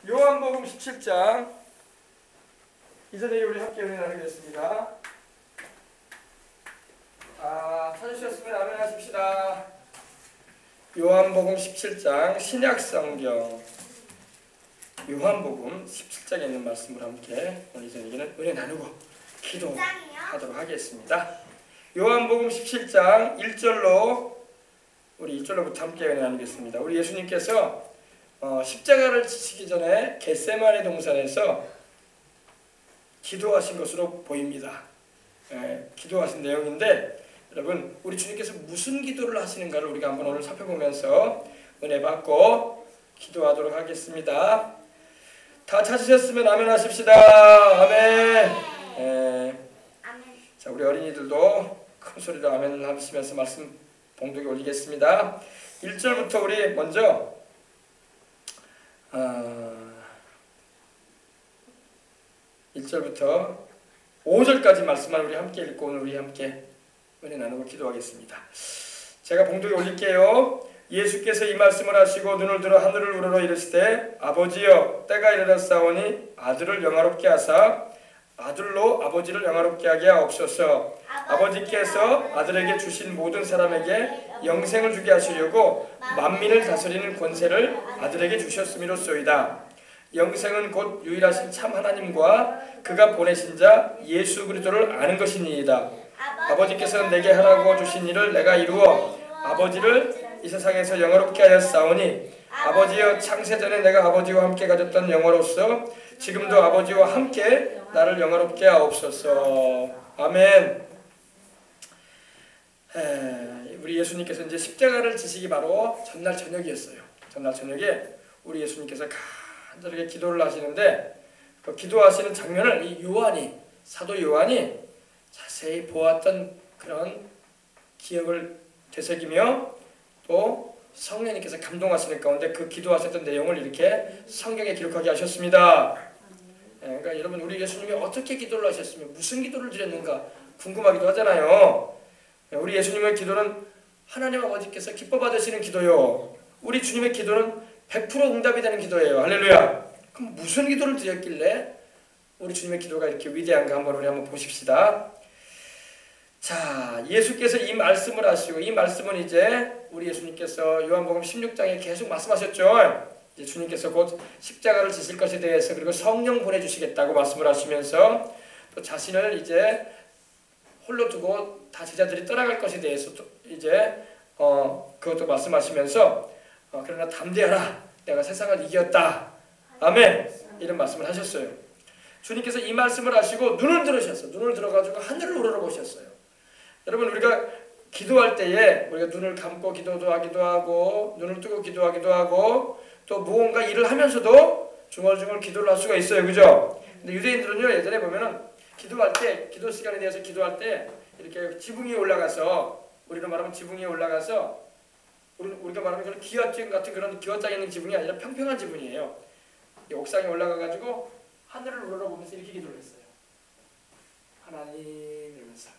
요한복음 17장 이전에 우리 함께 은혜 나누겠습니다. 찾으셨으면 아멘 하십시다. 요한복음 17장 신약성경 요한복음 17장에 있는 말씀을 함께 오늘 이 저녁에는 은혜 나누고 기도하도록 하겠습니다. 요한복음 17장 1절로 우리 1절로부터 함께 은혜 나누겠습니다. 우리 예수님께서 십자가를 지시기 전에 겟세마네 동산에서 기도하신 것으로 보입니다. 기도하신 내용인데 여러분 우리 주님께서 무슨 기도를 하시는가를 우리가 한번 오늘 살펴보면서 은혜 받고 기도하도록 하겠습니다. 다 찾으셨으면 아멘 하십시다. 아멘. 자, 우리 어린이들도 큰 소리로 아멘 하시면서 말씀 봉독에 올리겠습니다. 1절부터 우리 먼저 1절부터 5절까지 말씀만 우리 함께 읽고 오늘 우리 함께 은혜 나누고 기도하겠습니다. 제가 봉독에 올릴게요. 예수께서 이 말씀을 하시고 눈을 들어 하늘을 우러러 이르시되 아버지여 때가 이르렀사오니 아들을 영화롭게 하사 아들로 아버지를 영화롭게 하게 하옵소서. 아버지께서 아들에게 주신 모든 사람에게 영생을 주게 하시려고 만민을 다스리는 권세를 아들에게 주셨음이로소이다. 영생은 곧 유일하신 참 하나님과 그가 보내신 자 예수 그리스도를 아는 것이니이다. 아버지께서 내게 하라고 주신 일을 내가 이루어 아버지를 이 세상에서 영화롭게 하였사오니 아버지여 창세전에 내가 아버지와 함께 가졌던 영화로서 지금도 아버지와 함께 나를 영화롭게 하옵소서. 아멘. 우리 예수님께서 이제 십자가를 지시기 바로 전날 저녁이었어요. 전날 저녁에 우리 예수님께서 간절하게 기도를 하시는데 그 기도하시는 장면을 이 요한이 사도 요한이 자세히 보았던 그런 기억을 되새기며 또 성령님께서 감동하시는 가운데 그 기도하셨던 내용을 이렇게 성경에 기록하게 하셨습니다. 그러니까 여러분 우리 예수님이 어떻게 기도를 하셨으면 무슨 기도를 드렸는가 궁금하기도 하잖아요. 우리 예수님의 기도는 하나님 아버지께서 기뻐 받으시는 기도요. 우리 주님의 기도는 100% 응답이 되는 기도예요. 할렐루야. 그럼 무슨 기도를 드렸길래 우리 주님의 기도가 이렇게 위대한가 한번 우리 한번 보십시다. 자, 예수께서 이 말씀을 하시고 이 말씀은 이제 우리 예수님께서 요한복음 16장에 계속 말씀하셨죠. 이제 주님께서 곧 십자가를 지실 것에 대해서 그리고 성령 보내주시겠다고 말씀을 하시면서 또 자신을 이제 홀로 두고 다 제자들이 떠나갈 것에 대해서 또 이제 그것도 말씀하시면서 그러나 담대하라 내가 세상을 이겼다. 아멘. 이런 말씀을 하셨어요. 주님께서 이 말씀을 하시고 눈을 들으셨어요. 눈을 들어가지고 하늘을 우러러보셨어요. 여러분 우리가 기도할 때에 우리가 눈을 감고 기도도 하기도 하고 눈을 뜨고 기도하기도 하고 또 무언가 일을 하면서도 중얼중얼 기도를 할 수가 있어요. 그죠? 근데 유대인들은요 예전에 보면은 기도할 때 기도 시간에 대해서 기도할 때 이렇게 지붕 위에 올라가서 우리가 말하면 지붕 위에 올라가서 우리가 말하면 그런 기와장 같은 그런 기와장에 있는 지붕이 아니라 평평한 지붕이에요. 옥상에 올라가가지고 하늘을 우러러보면서 이렇게 기도를 했어요. 하나님 이러면서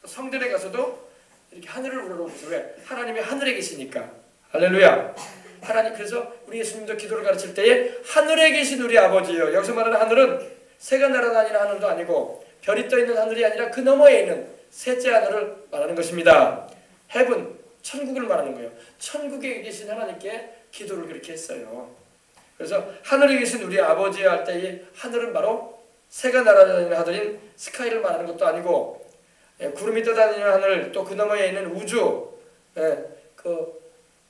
성전에 가서도 이렇게 하늘을 우러러보면서 왜? 하나님이 하늘에 계시니까. 할렐루야. 하나님 그래서 우리 예수님도 기도를 가르칠 때에 하늘에 계신 우리 아버지요. 여기서 말하는 하늘은 새가 날아다니는 하늘도 아니고 별이 떠있는 하늘이 아니라 그 너머에 있는 셋째 하늘을 말하는 것입니다. 헤븐, 천국을 말하는 거예요. 천국에 계신 하나님께 기도를 그렇게 했어요. 그래서 하늘에 계신 우리 아버지 할 때 이 하늘은 바로 새가 날아다니는 하늘인 스카이를 말하는 것도 아니고 구름이 떠다니는 하늘 또 그 너머에 있는 우주 그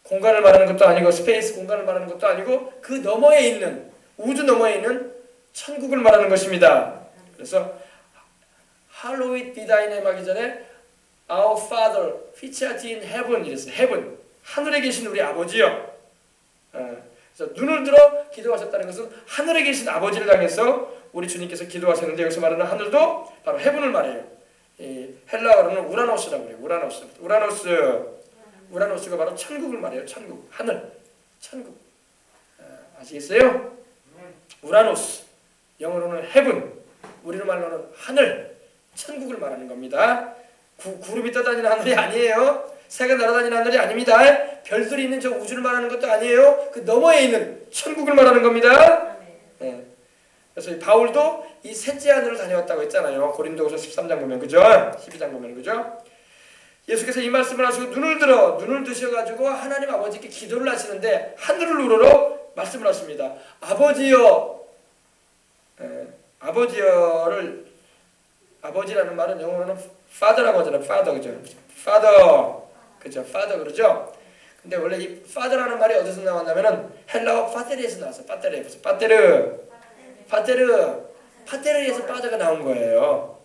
공간을 말하는 것도 아니고 스페이스 공간을 말하는 것도 아니고 그 너머에 있는 우주 너머에 있는 천국을 말하는 것입니다. 그래서 Hallowed be thy name 하기 전에 Our Father which art in heaven 이랬어요. heaven 하늘에 계신 우리 아버지요. 그래서 눈을 들어 기도하셨다는 것은 하늘에 계신 아버지를 향해서 우리 주님께서 기도하셨는데 여기서 말하는 하늘도 바로 heaven을 말해요. 이 헬라어로는 우라노스라고 해요. 우라노스가 바로 천국을 말해요. 천국, 하늘, 천국. 아시겠어요? 우라노스, 영어로는 heaven, 우리로 말로는 하늘, 천국을 말하는 겁니다. 구름이 떠다니는 하늘이 아니에요. 새가 날아다니는 하늘이 아닙니다. 별들이 있는 저 우주를 말하는 것도 아니에요. 그 너머에 있는 천국을 말하는 겁니다. 예. 그래서 바울도 이 셋째 하늘을 다녀왔다고 했잖아요. 고린도후서 13장 보면 그죠? 12장 보면 그죠? 예수께서 이 말씀을 하시고 눈을 드셔가지고 하나님 아버지께 기도를 하시는데 하늘을 우러러 말씀을 하십니다. 아버지여, 아버지라는 말은 영어로는 father라고 하잖아요. father 그죠? father 그러죠? 근데 원래 이 father라는 말이 어디서 나왔냐면은 헬라어 파테르에서 나왔어요. 파테르에서 father가 나온 거예요.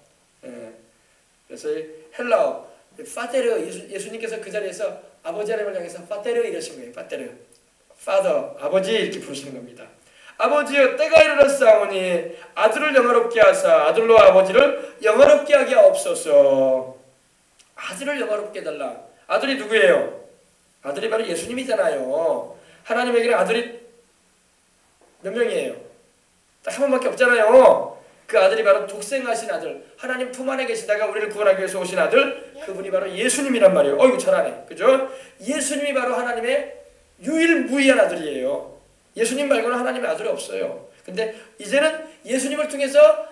그래서 이 헬라어 파테르 예수님께서 그 자리에서 아버지 하나님을 향해서 파테르 이러신 거예요. father 아버지 이렇게 부르시는 겁니다. 아버지여 때가 이르렀사오니 아들을 영화롭게 하사 아들로 아버지를 영화롭게 하게 하옵소서. 아들을 영화롭게 해달라. 아들이 누구예요? 아들이 바로 예수님이잖아요. 하나님에게는 아들이 몇 명이에요? 딱 한 번밖에 없잖아요. 그 아들이 바로 독생하신 아들, 하나님 품 안에 계시다가 우리를 구원하기 위해서 오신 아들, 그분이 바로 예수님이란 말이에요. 어이구 잘하네. 그죠? 예수님이 바로 하나님의 유일무이한 아들이에요. 예수님 말고는 하나님의 아들이 없어요. 근데 이제는 예수님을 통해서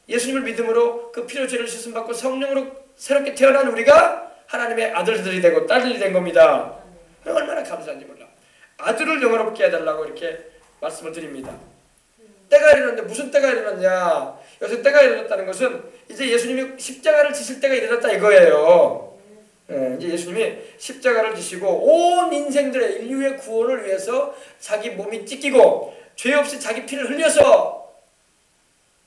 예수님을 믿음으로 그 피로 죄를 씻음받고 성령으로 새롭게 태어난 우리가 하나님의 아들들이 되고 딸들이 된 겁니다. 얼마나 감사한지 몰라. 아들을 영화롭게 해달라고 이렇게 말씀을 드립니다. 때가 이르렀는데 무슨 때가 이르렀냐? 여기서 때가 이르렀다는 것은 이제 예수님이 십자가를 지실 때가 이르렀다 이거예요. 이제 예수님이 십자가를 지시고 온 인생들의 인류의 구원을 위해서 자기 몸이 찢기고 죄 없이 자기 피를 흘려서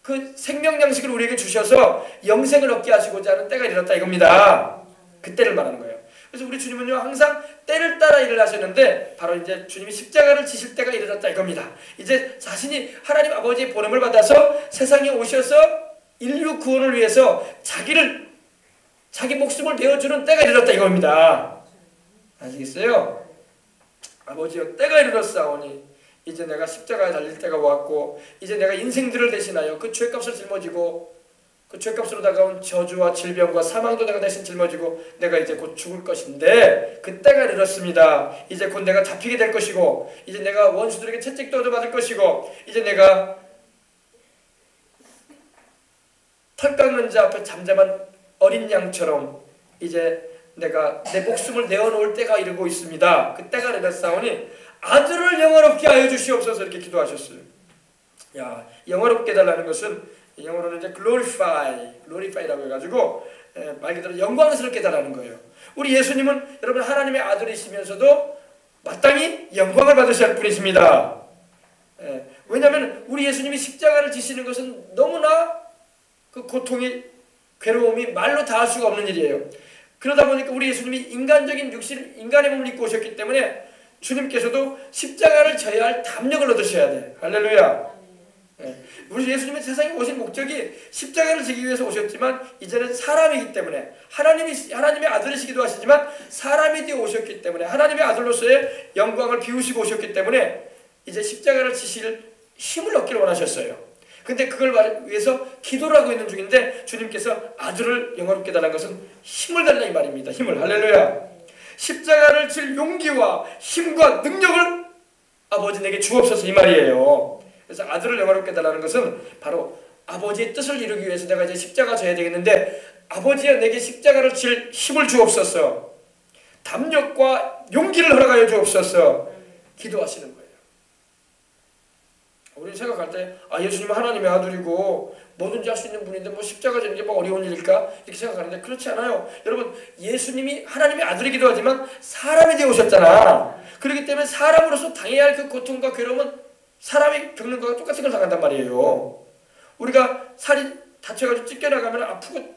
그 생명 양식을 우리에게 주셔서 영생을 얻게 하시고자 하는 때가 이르렀다 이겁니다. 그때를 말하는 거예요. 그래서 우리 주님은요 항상 때를 따라 일을 하셨는데 바로 이제 주님이 십자가를 지실 때가 이르렀다 이겁니다. 이제 자신이 하나님 아버지의 보냄을 받아서 세상에 오셔서 인류 구원을 위해서 자기 목숨을 내어주는 때가 이르렀다 이겁니다. 아시겠어요? 아버지여 때가 이르렀사오니 이제 내가 십자가에 달릴 때가 왔고 이제 내가 인생들을 대신하여 그 죄값을 짊어지고 그 죄값으로 다가온 저주와 질병과 사망도 내가 대신 짊어지고 내가 이제 곧 죽을 것인데 그 때가 이르렀습니다. 이제 곧 내가 잡히게 될 것이고 이제 내가 원수들에게 채찍도 얻어받을 것이고 이제 내가 털 깎는 자 앞에 잠잠한 어린 양처럼 이제 내가 내 목숨을 내어놓을 때가 이르고 있습니다. 그 때가 이르렀사오니 아들을 영화롭게 하여 주시옵소서 이렇게 기도하셨어요. 야, 영화롭게 해달라는 것은 영어로는 이제 glorify라고 해가지고 말 그대로 영광스럽게 해달라는 거예요. 우리 예수님은 여러분 하나님의 아들이시면서도 마땅히 영광을 받으셔야 할 분이십니다. 왜냐하면 우리 예수님이 십자가를 지시는 것은 너무나 그 고통이 괴로움이 말로 다 할 수가 없는 일이에요. 그러다 보니까 우리 예수님이 인간적인 육신, 인간의 몸을 입고 오셨기 때문에 주님께서도 십자가를 져야 할 담력을 얻으셔야 돼. 할렐루야. 우리 예수님의 세상에 오신 목적이 십자가를 지기 위해서 오셨지만 이제는 사람이기 때문에 하나님의 아들이시기도 하시지만 사람이 되어 오셨기 때문에 하나님의 아들로서의 영광을 비우시고 오셨기 때문에 이제 십자가를 지실 힘을 얻기를 원하셨어요. 근데 그걸 위해서 기도를 하고 있는 중인데 주님께서 아들을 영화롭게 달라는 것은 힘을 달라 이 말입니다. 힘을. 할렐루야. 십자가를 질 용기와 힘과 능력을 아버지 내게 주옵소서 이 말이에요. 그래서 아들을 영화롭게 달라는 것은 바로 아버지의 뜻을 이루기 위해서 내가 이제 십자가 져야 되겠는데 아버지여 내게 십자가를 질 힘을 주옵소서. 담력과 용기를 허락하여 주옵소서. 기도하시는 거예요. 우리 생각할 때 예수님은 하나님의 아들이고 뭐든지 할 수 있는 분인데 뭐 십자가 지는 게 뭐 어려운 일일까? 이렇게 생각하는데 그렇지 않아요. 여러분 예수님이 하나님의 아들이기도 하지만 사람이 되어 오셨잖아. 그렇기 때문에 사람으로서 당해야 할 그 고통과 괴로움은 사람이 겪는 것과 똑같은 걸 당한단 말이에요. 우리가 살이 다쳐가지고 찢겨나가면 아프고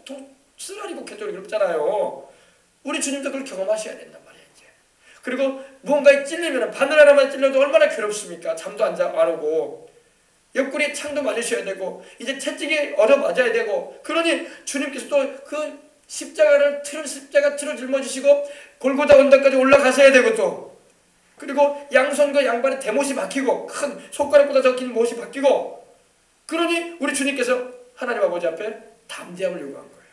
쓰라리고 개토리 그렇잖아요. 우리 주님도 그걸 경험하셔야 된단 말이에요. 이제. 그리고 무언가에 찔리면 바늘 하나만 찔려도 얼마나 괴롭습니까? 잠도 안 오고 옆구리에 창도 맞으셔야 되고 이제 채찍에 얻어 맞아야 되고 그러니 주님께서도 그 십자가 틀어 짊어지시고 골고다 언덕까지 올라가셔야 되고 또 그리고 양손과 양발에 대못이 박히고 큰 손가락보다 더 긴 못이 박히고 그러니 우리 주님께서 하나님 아버지 앞에 담대함을 요구한 거예요.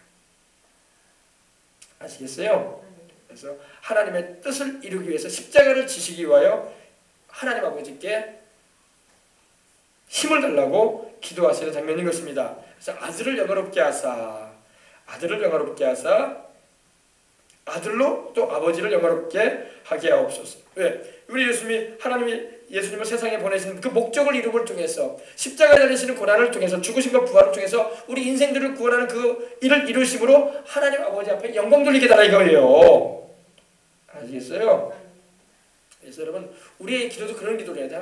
아시겠어요? 그래서 하나님의 뜻을 이루기 위해서 십자가를 지시기 위하여 하나님 아버지께 힘을 달라고 기도하시는 장면인 것입니다. 그래서 아들을 영화롭게 하사 아들로 또 아버지를 영화롭게 하게 하옵소서. 왜? 우리 하나님이 예수님을 세상에 보내신 그 목적을 이루음을 통해서 십자가에 달리시는 고난을 통해서 죽으심과 부활을 통해서 우리 인생들을 구원하는 그 일을 이루심으로 하나님 아버지 앞에 영광 돌리게 달라 이거예요. 아시겠어요? 그래서 여러분 우리의 기도도 그런 기도를 해야 돼.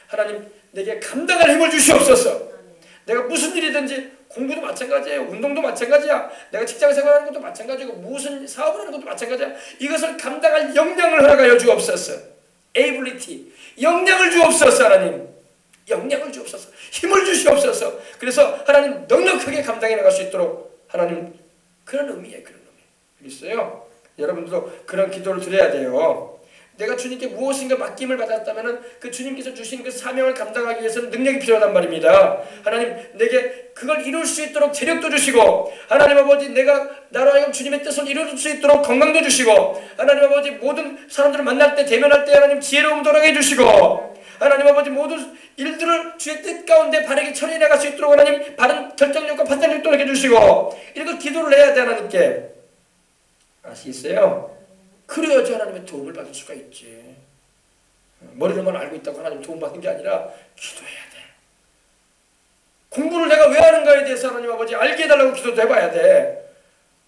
하나님 내게 감당할 힘을 주시옵소서. 내가 무슨 일이든지 공부도 마찬가지예요. 운동도 마찬가지야. 내가 직장 생활하는 것도 마찬가지고 무슨 사업을 하는 것도 마찬가지야. 이것을 감당할 역량을 허락하여 주옵소서. ability. 역량을 주옵소서. 하나님. 역량을 주옵소서. 힘을 주시옵소서. 그래서 하나님 넉넉하게 감당해 나갈 수 있도록 하나님 그런 의미예요. 그런 의미. 있어요. 여러분들도 그런 기도를 드려야 돼요. 내가 주님께 무엇인가 맡김을 받았다면 그 주님께서 주신 그 사명을 감당하기 위해서는 능력이 필요하단 말입니다. 하나님 내게 그걸 이룰 수 있도록 재력도 주시고 하나님 아버지 내가 나로 하여금 주님의 뜻을 이룰 수 있도록 건강도 주시고 하나님 아버지 모든 사람들을 만날 때 대면할 때 하나님 지혜로움 도락해 주시고 하나님 아버지 모든 일들을 주의 뜻 가운데 바르게 처리해 나갈 수 있도록 하나님 바른 결정력과 판단력도 도락해 주시고 이런 기도를 해야 돼. 하나님께 아시겠어요? 그래야지 하나님의 도움을 받을 수가 있지. 머리로만 알고 있다고 하나님 도움 받는 게 아니라 기도해야 돼. 공부를 내가 왜 하는가에 대해서 하나님 아버지 알게 해달라고 기도도 해봐야 돼.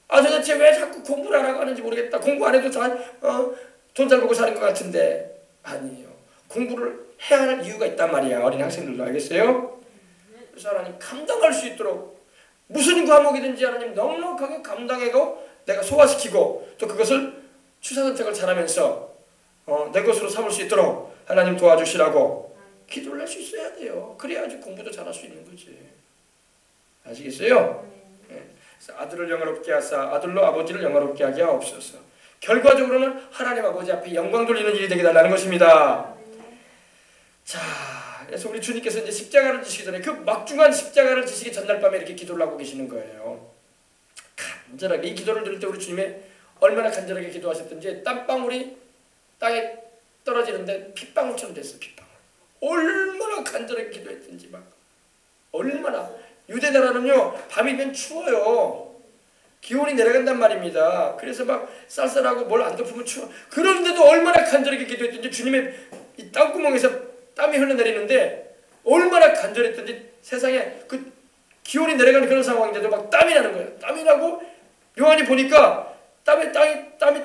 도대체 왜 자꾸 공부를 하라고 하는지 모르겠다. 공부 안 해도 돈 잘 벌고 사는 것 같은데 아니에요. 공부를 해야 하는 이유가 있단 말이야. 어린 학생들도 알겠어요? 그래서 하나님 감당할 수 있도록 무슨 과목이든지 하나님 넉넉하게 감당하고 내가 소화시키고 또 그것을 취사선택을 잘하면서 내 것으로 삼을 수 있도록 하나님 도와주시라고 기도를 할 수 있어야 돼요. 그래야지 공부도 잘할 수 있는 거지. 아시겠어요? 네. 그래서 아들을 영화롭게 하사 아들로 아버지를 영화롭게 하게 하옵소서. 결과적으로는 하나님 아버지 앞에 영광 돌리는 일이 되게 달라는 것입니다. 자, 그래서 우리 주님께서 이제 십자가를 지시기 전에 그 막중한 십자가를 지시기 전날 밤에 이렇게 기도를 하고 계시는 거예요. 간절하게 이 기도를 들을 때 우리 주님의 얼마나 간절하게 기도하셨던지 땀방울이 땅에 떨어지는데 핏방울처럼 됐어요. 핏방울. 얼마나 간절하게 기도했던지 막 얼마나. 유대나라는요 밤이면 추워요. 기온이 내려간단 말입니다. 그래서 막 쌀쌀하고 뭘 안 덮으면 추워. 그런데도 얼마나 간절하게 기도했던지 주님의 이 땀구멍에서 땀이 흘러내리는데 얼마나 간절했던지 세상에 그 기온이 내려가는 그런 상황인데도 막 땀이 나는 거예요. 땀이 나고 요한이 보니까 땀이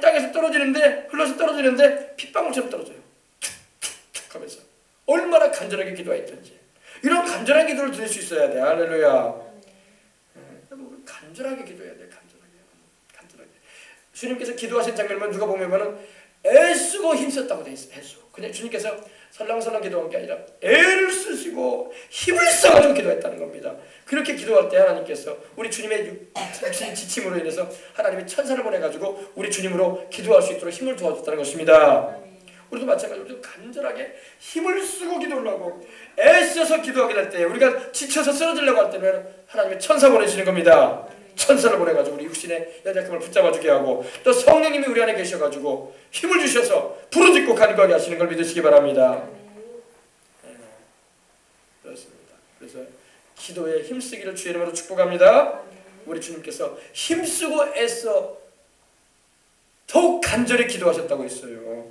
땅에서 떨어지는데 흘러서 떨어지는데 핏방울처럼 떨어져요. 툭툭툭 하면서 얼마나 간절하게 기도했던지. 이런 간절한 기도를 드릴 수 있어야 돼. 할렐루야. 간절하게 기도해야 돼. 간절하게. 주님께서 기도하신 장면만 누가 보면은 애쓰고 힘썼다고 돼 있어. 애쓰고. 그냥 주님께서 설렁설렁 기도한 게 아니라 애를 쓰시고 힘을 써가지고 기도했다는 겁니다. 그렇게 기도할 때 하나님께서 우리 주님의 지침으로 인해서 하나님이 천사를 보내가지고 우리 주님으로 기도할 수 있도록 힘을 도와줬다는 것입니다. 우리도 마찬가지로 우리도 간절하게 힘을 쓰고 기도를 하고 애써서 기도하게 될 때 우리가 지쳐서 쓰러지려고 할 때는 하나님의 천사 보내시는 겁니다. 천사를 보내가지고 우리 육신의 연약함을 붙잡아주게 하고 또 성령님이 우리 안에 계셔가지고 힘을 주셔서 부르짖고 간구하게 하시는 걸 믿으시기 바랍니다. 네, 그렇습니다. 그래서 기도에 힘쓰기를 주의 이름으로 축복합니다. 우리 주님께서 힘쓰고 애써 더욱 간절히 기도하셨다고 했어요.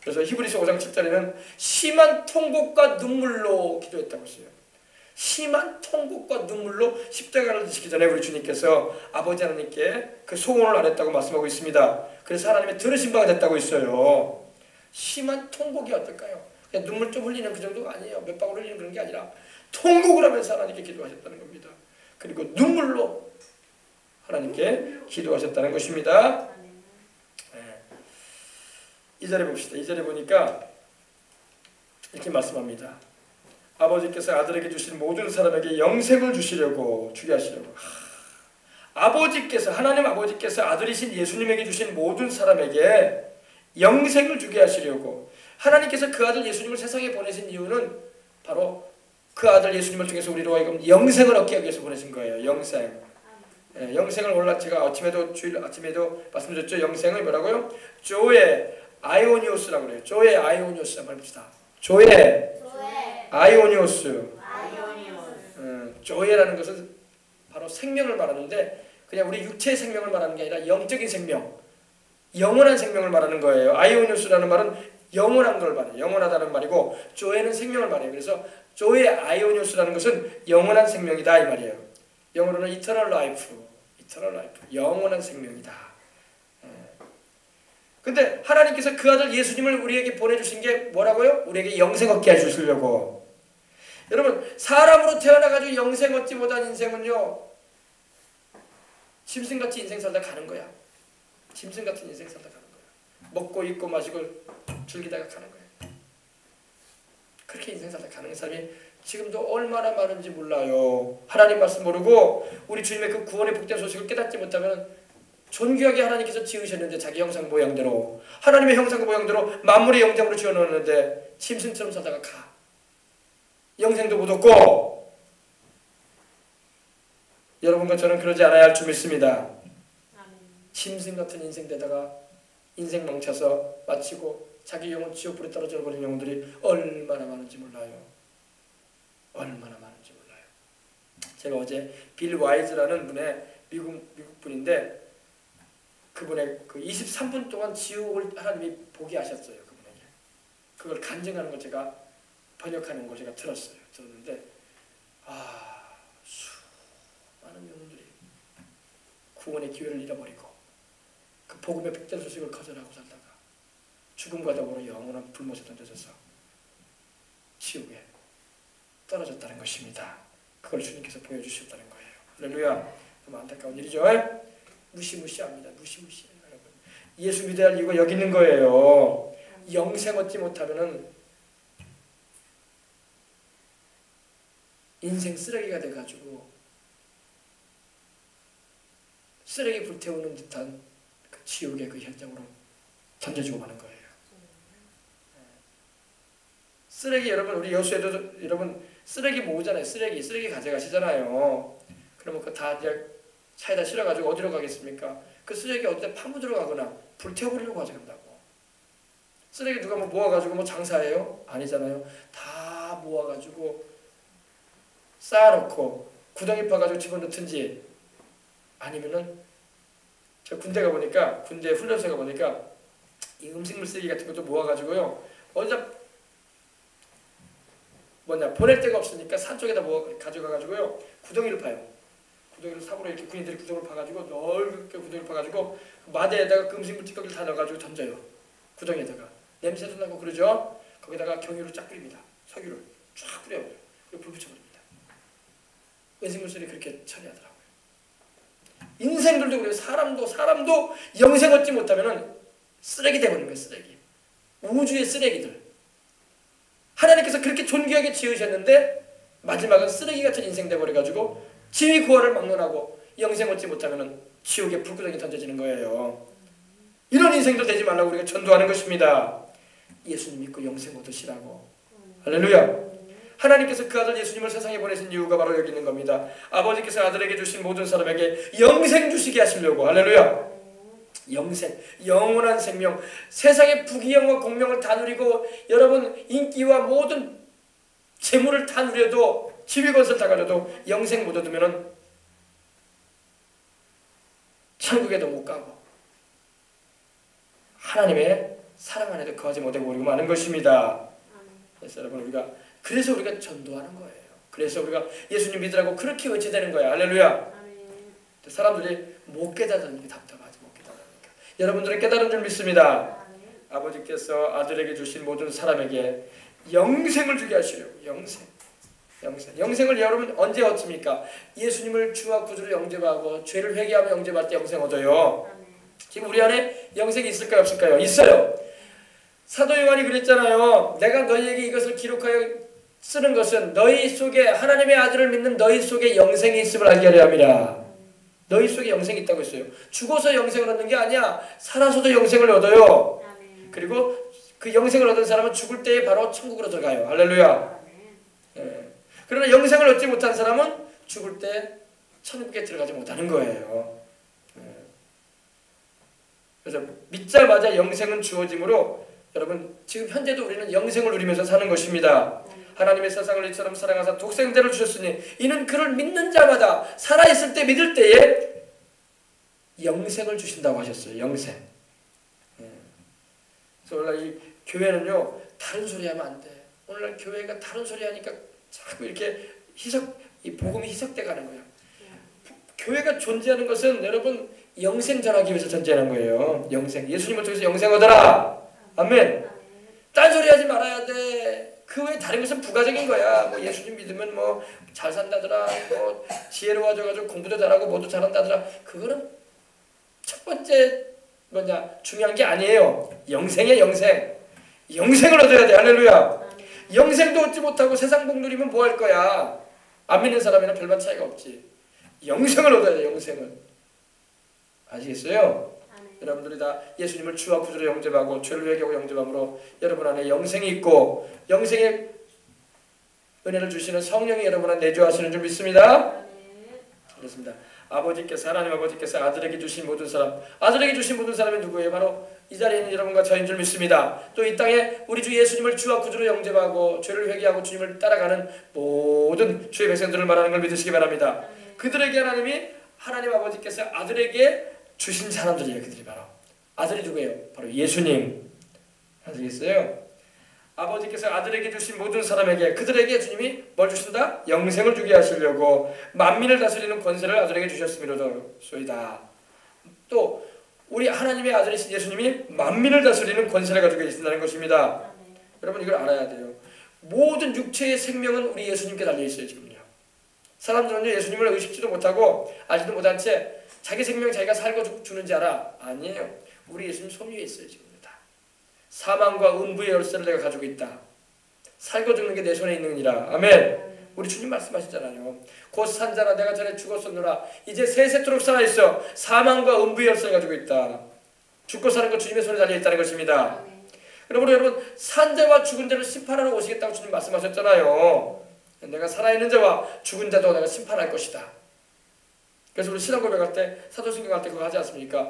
그래서 히브리서 5장 7절에는 심한 통곡과 눈물로 기도했다고 했어요. 심한 통곡과 눈물로 십자가를 지시기 전에 우리 주님께서 아버지 하나님께 그 소원을 아뢰었다고 말씀하고 있습니다. 그래서 하나님의 들으신 바가 됐다고 했어요. 심한 통곡이 어떨까요? 그냥 눈물 좀 흘리는 그 정도가 아니에요. 몇 방울 흘리는 그런 게 아니라 통곡을 하면서 하나님께 기도하셨다는 겁니다. 그리고 눈물로 하나님께 기도하셨다는 것입니다. 2절에 봅시다. 2절에 보니까 이렇게 말씀합니다. 아버지께서 아들에게 주신 모든 사람에게 영생을 주시려고 주게 하시려고. 아버지께서 하나님 아버지께서 아들이신 예수님에게 주신 모든 사람에게 영생을 주게 하시려고. 하나님께서 그 아들 예수님을 세상에 보내신 이유는 바로 그 아들 예수님을 통해서 우리로 하여금 영생을 얻게 하기 위해서 보내신 거예요. 영생. 예, 영생을 몰라 제가 주일 아침에도 말씀드렸죠. 영생을 뭐라고요? 조의 아이오니오스라고 그래요. 조의 아이오니오스 한번 해봅시다. 조의 아이오니오스. 조에라는 것은 바로 생명을 말하는데 그냥 우리 육체의 생명을 말하는 게 아니라 영적인 생명, 영원한 생명을 말하는 거예요. 아이오니우스라는 말은 영원한 걸 말해요. 영원하다는 말이고 조에는 생명을 말해요. 그래서 조에 아이오니우스라는 것은 영원한 생명이다 이 말이에요. 영어로는 eternal life, 영원한 생명이다. 근데 하나님께서 그 아들 예수님을 우리에게 보내주신 게 뭐라고요? 우리에게 영생 얻게 해주시려고. 여러분 사람으로 태어나가지고 영생 얻지 못한 인생은요 짐승같이 인생 살다 가는 거야. 짐승같은 인생 살다 가는 거야. 먹고 입고 마시고 즐기다가 가는 거야. 그렇게 인생 살다 가는 사람이 지금도 얼마나 많은지 몰라요. 하나님 말씀 모르고 우리 주님의 그 구원의 복된 소식을 깨닫지 못하면 존귀하게 하나님께서 지으셨는데 자기 형상 모양대로 하나님의 형상 모양대로 만물의 영장으로 지어놓았는데 짐승처럼 살다가 가. 영생도 못 얻고. 여러분과 저는 그러지 않아야 할 줄 믿습니다. 짐승 같은 인생 되다가 인생 망쳐서 마치고 자기 영혼 지옥불에 떨어져 버린 영혼들이 얼마나 많은지 몰라요. 얼마나 많은지 몰라요. 제가 어제 빌 와이즈라는 분의 미국 분인데 그분의 그 23분 동안 지옥을 하나님이 보게 하셨어요. 그분에게. 그걸 간증하는 걸 제가 번역하는 걸 제가 들었는데 수많은 영혼들이 구원의 기회를 잃어버리고 그 복음의 복된 소식을 거절하고 살다가 죽음과 더불어 영원한 불못에 던져져서 지옥에 떨어졌다는 것입니다. 그걸 주님께서 보여주셨다는 거예요. 할렐루야. 너무 안타까운 일이죠. 무시무시합니다. 무시무시해요. 여러분. 예수 믿어야 할 이유가 여기 있는 거예요. 영생 얻지 못하면은 인생 쓰레기가 돼가지고 쓰레기 불태우는 듯한 그 지옥의 그 현장으로 던져지고 마는 거예요. 쓰레기 여러분 우리 여수에도 여러분 쓰레기 모으잖아요. 쓰레기 가져가시잖아요. 그러면 그 다 이제 차에다 실어가지고 어디로 가겠습니까? 그 쓰레기 어디다 파묻으러 가거나 불태워버리려고 가져간다고. 쓰레기 누가 뭐 모아가지고 뭐 장사해요? 아니잖아요. 다 모아가지고 쌓아놓고 구덩이 파가지고 집어넣든지 아니면은 저 군대 가보니까 군대 훈련소에 가보니까 이 음식물 쓰레기 같은 것도 모아가지고요 어디다 보낼 데가 없으니까 산 쪽에다 가져가가지고요 구덩이를 파요. 구덩이를 삽으로 이렇게 군인들이 구덩이를 파가지고 넓게 구덩이를 파가지고 마대에다가 그 음식물 찌꺼기를 다 넣어가지고 던져요. 구덩이에다가 냄새도 나고 그러죠. 거기다가 경유를 쫙 뿌립니다. 석유를 쫙 뿌려요. 그리고 불 붙여버립니다. 음식물 쓰레기 그렇게 처리하더라고요. 인생들도 그래요. 사람도 영생 얻지 못하면은 쓰레기 되버리는 거예요. 쓰레기. 우주의 쓰레기들. 하나님께서 그렇게 존귀하게 지으셨는데 마지막은 쓰레기 같은 인생 되버려가지고 지위 구원을 막론하고 영생 얻지 못하면 지옥의 불구덩이 던져지는 거예요. 이런 인생들 되지 말라고 우리가 전도하는 것입니다. 예수님 믿고 영생 얻으시라고. 할렐루야. 하나님께서 그 아들 예수님을 세상에 보내신 이유가 바로 여기 있는 겁니다. 아버지께서 아들에게 주신 모든 사람에게 영생 주시게 하시려고. 할렐루야. 영생, 영원한 생명, 세상의 부귀영화 공명을 다 누리고 여러분 인기와 모든 재물을 다 누려도 지휘권을 다 가져도 영생 못 얻으면 천국에도 못 가고 하나님의 사랑 안에도 거하지 못하고 버리고 마는 것입니다. 그래서 우리가 전도하는 거예요. 그래서 우리가 예수님 믿으라고 그렇게 외쳐대는 거야. 할렐루야. 사람들이 못 깨닫는 게 답답하지. 못 깨닫으니까. 여러분들은 깨달은 줄 믿습니다. 아버지께서 아들에게 주신 모든 사람에게 영생을 주게 하시려고. 영생을 여러분 언제 얻습니까? 예수님을 주와 구주로 영접하고 죄를 회개하며 영접할 때 영생 얻어요. 지금 우리 안에 영생이 있을까요? 없을까요? 있어요. 사도 요한이 그랬잖아요. 내가 너희에게 이것을 기록하여 쓰는 것은 너희 속에 하나님의 아들을 믿는 너희 속에 영생이 있음을 알게 하려 함이라. 너희 속에 영생이 있다고 했어요. 죽어서 영생을 얻는 게 아니야. 살아서도 영생을 얻어요. 그리고 그 영생을 얻은 사람은 죽을 때에 바로 천국으로 들어가요. 할렐루야. 그러나 영생을 얻지 못한 사람은 죽을 때 천국에 들어가지 못하는 거예요. 그래서 믿자마자 영생은 주어지므로 여러분 지금 현재도 우리는 영생을 누리면서 사는 것입니다. 하나님의 세상을 이처럼 사랑하사 독생자를 주셨으니 이는 그를 믿는 자마다 살아있을 때 믿을 때에 영생을 주신다고 하셨어요. 영생. 그래서 오늘날 이 교회는요 다른 소리 하면 안 돼. 오늘날 교회가 다른 소리 하니까 자꾸 이렇게 이 복음이 희석돼 가는 거예요. 교회가 존재하는 것은 여러분 영생 전하기 위해서 존재하는 거예요. 영생. 예수님을 통해서 영생 얻어라. 아멘. 딴 소리 하지 말아야 돼. 그 외에 다른 것은 부가적인 거야. 뭐 예수님 믿으면 뭐 잘 산다더라. 뭐 지혜로워져가지고 공부도 잘하고 뭐도 잘한다더라. 그거는 첫 번째 중요한 게 아니에요. 영생이야 영생. 영생을 얻어야 돼. 할렐루야. 영생도 얻지 못하고 세상 복 누리면 뭐 할 거야. 안 믿는 사람이랑 별반 차이가 없지. 영생을 얻어야 돼. 영생을. 아시겠어요? 여러분들이 다 예수님을 주와 구주로 영접하고 죄를 회개하고 영접함으로 여러분 안에 영생이 있고 영생의 은혜를 주시는 성령이 여러분 안에 내주하시는 줄 믿습니다. 그렇습니다. 하나님 아버지께서 아들에게 주신 모든 사람, 아들에게 주신 모든 사람이 누구예요? 바로 이 자리에 있는 여러분과 저인 줄 믿습니다. 또 이 땅에 우리 주 예수님을 주와 구주로 영접하고 죄를 회개하고 주님을 따라가는 모든 주의 백성들을 말하는 걸 믿으시기 바랍니다. 그들에게 하나님 아버지께서 아들에게 주신 사람들이에요. 그들이 바로 아들이 누구예요? 바로 예수님. 아시겠어요? 아버지께서 아들에게 주신 모든 사람에게 그들에게 주님이 뭘 주신다? 영생을 주게 하시려고 만민을 다스리는 권세를 아들에게 주셨음이로소이다. 또 우리 하나님의 아들이신 예수님이 만민을 다스리는 권세를 가지고 계신다는 것입니다. 여러분 이걸 알아야 돼요. 모든 육체의 생명은 우리 예수님께 달려있어요. 지금요. 사람들은 예수님을 의식지도 못하고 알지도 못한 채 자기 생명 자기가 살고 주는지 알아? 아니에요. 우리 예수님 손 위에 있어요. 지금 다. 사망과 음부의 열쇠를 내가 가지고 있다. 살고 죽는 게 내 손에 있느니라. 아멘. 우리 주님 말씀하셨잖아요. 곧 산자라 내가 전에 죽었었노라. 이제 세세토록 살아있어. 사망과 음부의 열쇠를 가지고 있다. 죽고 사는 것 주님의 손에 달려있다는 것입니다. 여러분 산자와 죽은 자를 심판하러 오시겠다고 주님 말씀하셨잖아요. 내가 살아있는 자와 죽은 자도 내가 심판할 것이다. 그래서 우리 신앙 고백할 때 사도신경 할 때 그거 하지 않습니까?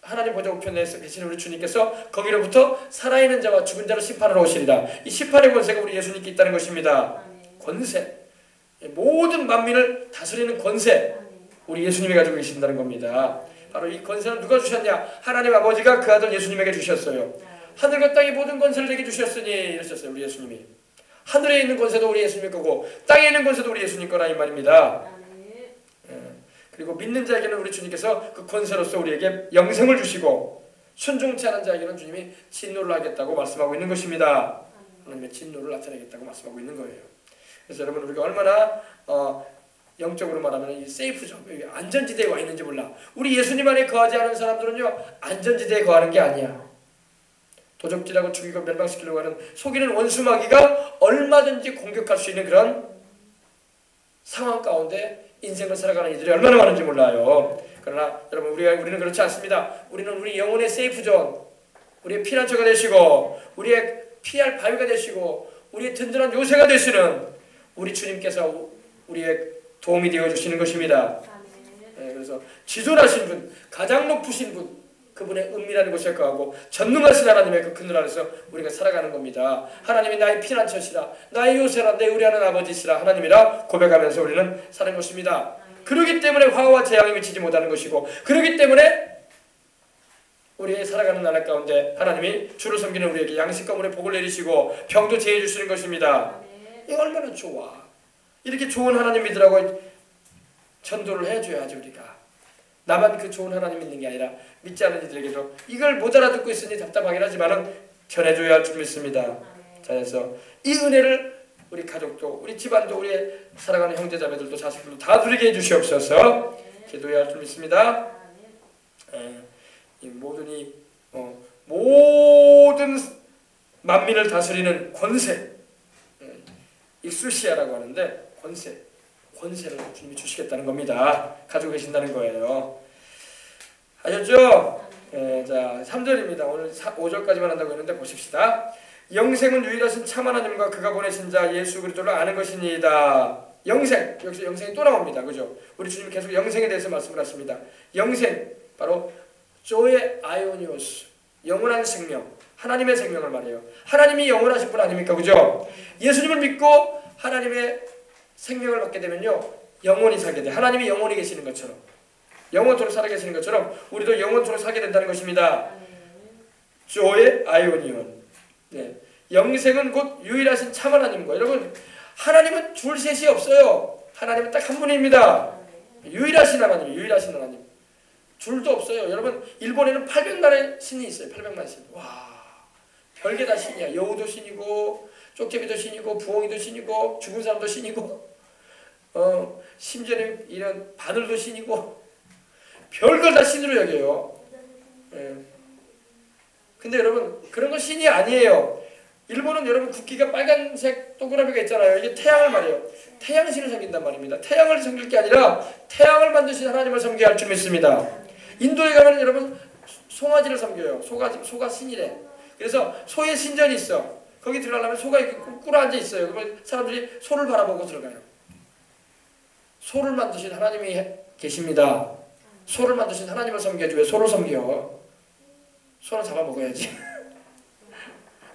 하나님 보좌 우편에 계시는 우리 주님께서 거기로부터 살아있는 자와 죽은 자를 심판하러 오시리라. 이 심판의 권세가 우리 예수님께 있다는 것입니다. 권세. 모든 만민을 다스리는 권세. 우리 예수님이 가지고 계신다는 겁니다. 바로 이 권세는 누가 주셨냐? 하나님 아버지가 그 아들 예수님에게 주셨어요. 하늘과 땅의 모든 권세를 내게 주셨으니 이러셨어요. 우리 예수님이. 하늘에 있는 권세도 우리 예수님 거고 땅에 있는 권세도 우리 예수님 거라 이 말입니다. 그리고 믿는 자에게는 우리 주님께서 그 권세로서 우리에게 영생을 주시고 순종치 않은 자에게는 주님이 진노를 하겠다고 말씀하고 있는 것입니다. 하나님의 진노를 나타내겠다고 말씀하고 있는 거예요. 그래서 여러분 우리가 얼마나 영적으로 말하면 이 세이프죠. 안전지대에 와 있는지 몰라. 우리 예수님 안에 거하지 않은 사람들은요 안전지대에 거하는 게 아니야. 도적질하고 죽이고 멸망시키려고 하는 속이는 원수마귀가 얼마든지 공격할 수 있는 그런 상황 가운데 인생을 살아가는 이들이 얼마나 많은지 몰라요. 그러나 여러분 우리는 그렇지 않습니다. 우리는 우리 영혼의 세이프존, 우리의 피난처가 되시고 우리의 피할 바위가 되시고 우리의 든든한 요새가 되시는 우리 주님께서 우리의 도움이 되어주시는 것입니다. 그래서 지존하신 분, 가장 높으신 분, 그분의 은밀한 곳에 거하고 전능하신 하나님의 그 그늘 아래서 우리가 살아가는 겁니다. 하나님이 나의 피난처시라, 나의 요새라, 내 의뢰하는 아버지시라 하나님이라 고백하면서 우리는 사는 것입니다. 그러기 때문에 화와 재앙이 미치지 못하는 것이고 그러기 때문에 우리의 살아가는 나라 가운데 하나님이 주를 섬기는 우리에게 양식 가문에 복을 내리시고 병도 제해 주시는 것입니다. 이거 얼마나 좋아. 이렇게 좋은 하나님 믿으라고 전도를 해줘야지 우리가. 나만 그 좋은 하나님 믿는 게 아니라 믿지 않는 이들에게도 이걸 못 알아듣고 있으니 답답하긴 하지만 전해줘야 할 줄 믿습니다. 자, 그래서 이 은혜를 우리 가족도 우리 집안도 우리 살아가는 형제자매들도 자식들도 다 누리게 해주시옵소서. 기도해야 할 줄 믿습니다. 이 모든 만민을 다스리는 권세, 익수시아라고 하는데 권세를 주님이 주시겠다는 겁니다. 가지고 계신다는 거예요. 아셨죠? 자, 3절입니다. 오늘 5절까지만 한다고 했는데 보십시다. 영생은 유일하신 참 하나님과 그가 보내신 자 예수 그리스도를 아는 것이니이다. 영생, 여기서 영생이 또 나옵니다. 그죠? 우리 주님 계속 영생에 대해서 말씀을 하십니다. 영생, 바로 조의 아이오니오스, 영원한 생명, 하나님의 생명을 말해요. 하나님이 영원하신 분 아닙니까? 그죠? 예수님을 믿고 하나님의 생명을 받게 되면요, 영원히 살게 돼. 하나님이 영원히 계시는 것처럼, 영원토록 살아계시는 것처럼 우리도 영원토록 살게 된다는 것입니다. 조의 아이오니온. 네. 영생은 곧 유일하신 참 하나님과, 여러분, 하나님은 둘 셋이 없어요. 하나님은 딱 한 분입니다. 유일하신 하나님, 유일하신 하나님. 둘도 없어요. 여러분, 일본에는 800만의 신이 있어요. 800만 신. 와, 별게 다 신이야. 여우도 신이고, 쪽제비도 신이고, 부엉이도 신이고, 죽은 사람도 신이고, 심지어는 이런 바늘도 신이고, 별걸 다 신으로 여겨요. 예. 근데 여러분, 그런 건 신이 아니에요. 일본은 여러분 국기가 빨간색 동그라미가 있잖아요. 이게 태양을 말해요. 태양신을 섬긴단 말입니다. 태양을 섬길 게 아니라 태양을 만드신 하나님을 섬겨야 할 줄 믿습니다. 인도에 가면 여러분 송아지를 섬겨요. 소가 신이래. 그래서 소의 신전이 있어. 거기 들어가려면 소가 이렇게 꿇어 앉아 있어요. 그러면 사람들이 소를 바라보고 들어가요. 소를 만드신 하나님이 계십니다. 소를 만드신 하나님을 섬겨야지 왜 소를 섬겨? 소는 잡아먹어야지.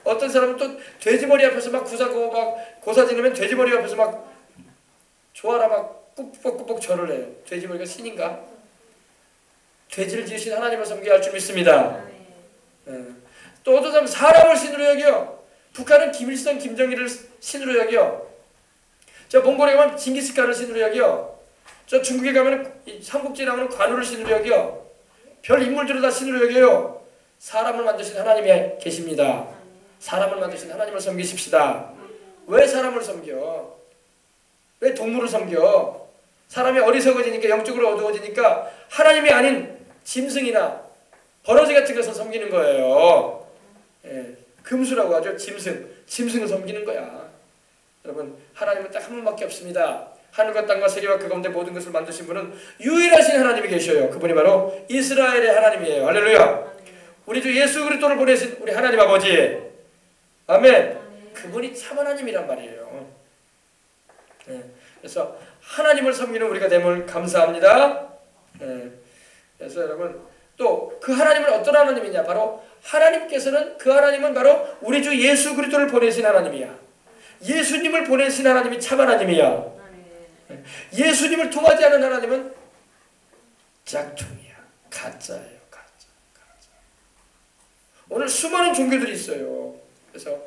어떤 사람은 또 돼지머리 앞에서 막 구사고 막 고사 지르면 돼지머리 앞에서 막 좋아라 막 꾹꾹꾹꾹 절을 해요. 돼지머리가 신인가? 돼지를 지으신 하나님을 섬겨야 할 줄 믿습니다. 또 어떤 사람은 사람을 신으로 여겨. 북한은 김일성, 김정일을 신으로 여겨. 저 몽골에 가면 징기스칸을 신으로 여겨. 저 중국에 가면 삼국지에 나오는 관우를 신으로 여겨. 별 인물들을 다 신으로 여겨요. 사람을 만드신 하나님이 계십니다. 사람을 만드신 하나님을 섬기십시다. 왜 사람을 섬겨? 왜 동물을 섬겨? 사람이 어리석어지니까, 영적으로 어두워지니까 하나님이 아닌 짐승이나 버러지 같은 것을 섬기는 거예요. 예, 금수라고 하죠. 짐승을 섬기는 거야. 여러분, 하나님은 딱 한 분밖에 없습니다. 하늘과 땅과 세계와 그 가운데 모든 것을 만드신 분은 유일하신 하나님이 계셔요. 그분이 바로 이스라엘의 하나님이에요. 할렐루야. 우리 주 예수 그리스도를 보내신 우리 하나님 아버지, 아멘. 그분이 참 하나님이란 말이에요. 네. 그래서 하나님을 섬기는 우리가 됨을 감사합니다. 네. 그래서 여러분, 또 그 하나님은 어떤 하나님이냐? 바로 하나님께서는, 그 하나님은 바로 우리 주 예수 그리스도를 보내신 하나님이야. 예수님을 보내신 하나님이 참 하나님이야. 네. 예수님을 통하지 않은 하나님은 짝퉁이야. 가짜예요. 가짜. 오늘 수많은 종교들이 있어요. 그래서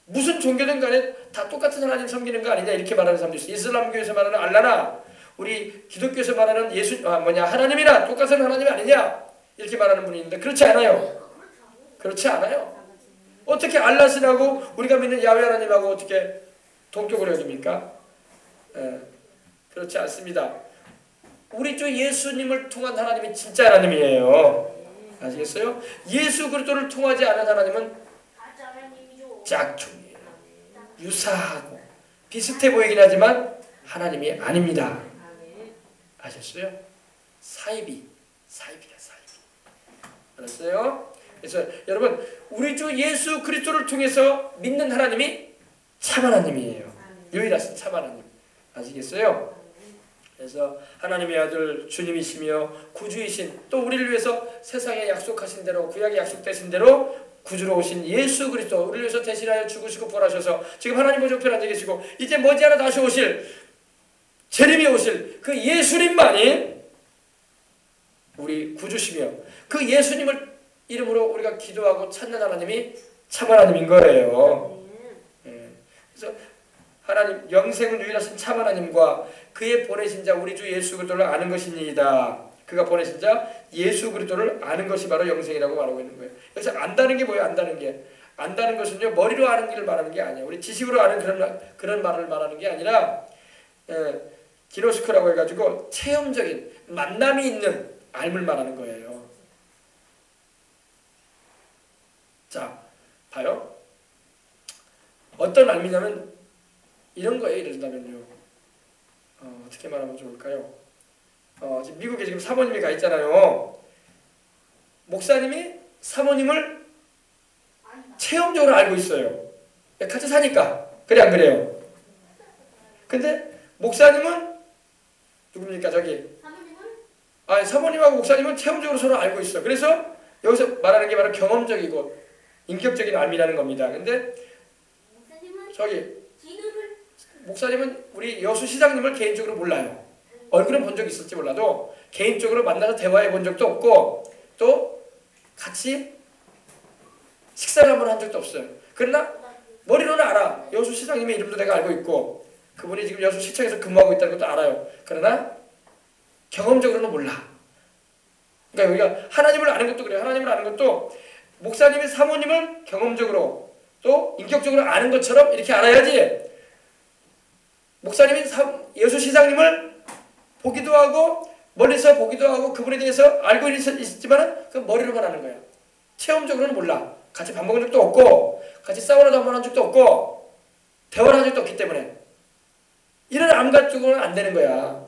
무슨 종교든 간에 다 똑같은 하나님 섬기는 거 아니냐 이렇게 말하는 사람도 있어요. 이슬람교에서 말하는 알라나 우리 기독교에서 말하는 하나님이나 똑같은 하나님 아니냐 이렇게 말하는 분이 있는데 그렇지 않아요. 그렇지 않아요. 어떻게 알라신하고 우리가 믿는 야훼 하나님하고 어떻게 동격을 여깁니까? 그렇지 않습니다. 우리 주 예수님을 통한 하나님이 진짜 하나님이에요. 아시겠어요? 예수 그리스도를 통하지 않은 하나님은 짝퉁이에요. 유사하고 비슷해 보이긴 하지만 하나님이 아닙니다. 아셨어요? 사이비다. 알았어요? 그래서 여러분, 우리 주 예수 그리스도를 통해서 믿는 하나님이 참 하나님이에요. 유일하신 참 하나님. 아시겠어요? 그래서 하나님의 아들 주님이시며 구주이신, 또 우리를 위해서 세상에 약속하신 대로, 구약에 약속되신 대로 구주로 오신 예수 그리스도, 우리를 위해서 대신하여 죽으시고 부활하셔서 지금 하나님 보좌 앉아 계시고 이제 머지않아 다시 오실, 재림이 오실 그 예수님만이 우리 구주시며, 그 예수님을 이름으로 우리가 기도하고 찾는 하나님이 참 하나님인 거예요. 그래서 하나님, 영생은 유일하신 참 하나님과 그의 보내신 자 우리 주 예수 그리스도를 아는 것입니다. 그가 보내신 자 예수 그리스도를 아는 것이 바로 영생이라고 말하고 있는 거예요. 그래서 안다는 게 뭐예요? 안다는 게, 안다는 것은요, 머리로 아는 길을 말하는 게 아니에요. 우리 지식으로 아는 그런 말을 말하는 게 아니라 기노스코라고 해가지고 체험적인 만남이 있는 알을 말하는 거예요. 자, 봐요. 어떤 알미냐면 이런 거예요. 예를 들자면요, 어떻게 말하면 좋을까요? 지금 미국에 지금 사모님이 가 있잖아요. 목사님이 사모님을 체험적으로 알고 있어요. 같이 사니까. 그래 안 그래요? 근데 목사님은 누굽니까? 저기 사모님하고 목사님은 체험적으로 서로 알고 있어. 그래서 여기서 말하는 게 바로 경험적이고 인격적인 알미라는 겁니다. 근데 저기 목사님은 우리 여수 시장님을 개인적으로 몰라요. 얼굴은 본 적이 있을지 몰라도 개인적으로 만나서 대화해 본 적도 없고 또 같이 식사를 한번 한 적도 없어요. 그러나 머리로는 알아. 여수 시장님의 이름도 내가 알고 있고 그분이 지금 여수 시청에서 근무하고 있다는 것도 알아요. 그러나 경험적으로는 몰라. 그러니까 우리가 하나님을 아는 것도 그래요. 하나님을 아는 것도 목사님이 사모님을 경험적으로 또 인격적으로 아는 것처럼 이렇게 알아야지. 목사님이 여수 시장님을 보기도 하고 멀리서 보기도 하고 그분에 대해서 알고 있지만 그 머리로만 아는 거야. 체험적으로는 몰라. 같이 밥 먹은 적도 없고 같이 사우나도 한번 한 적도 없고 대화를 한 적도 없기 때문에 이런 암각적으로는 안 되는 거야.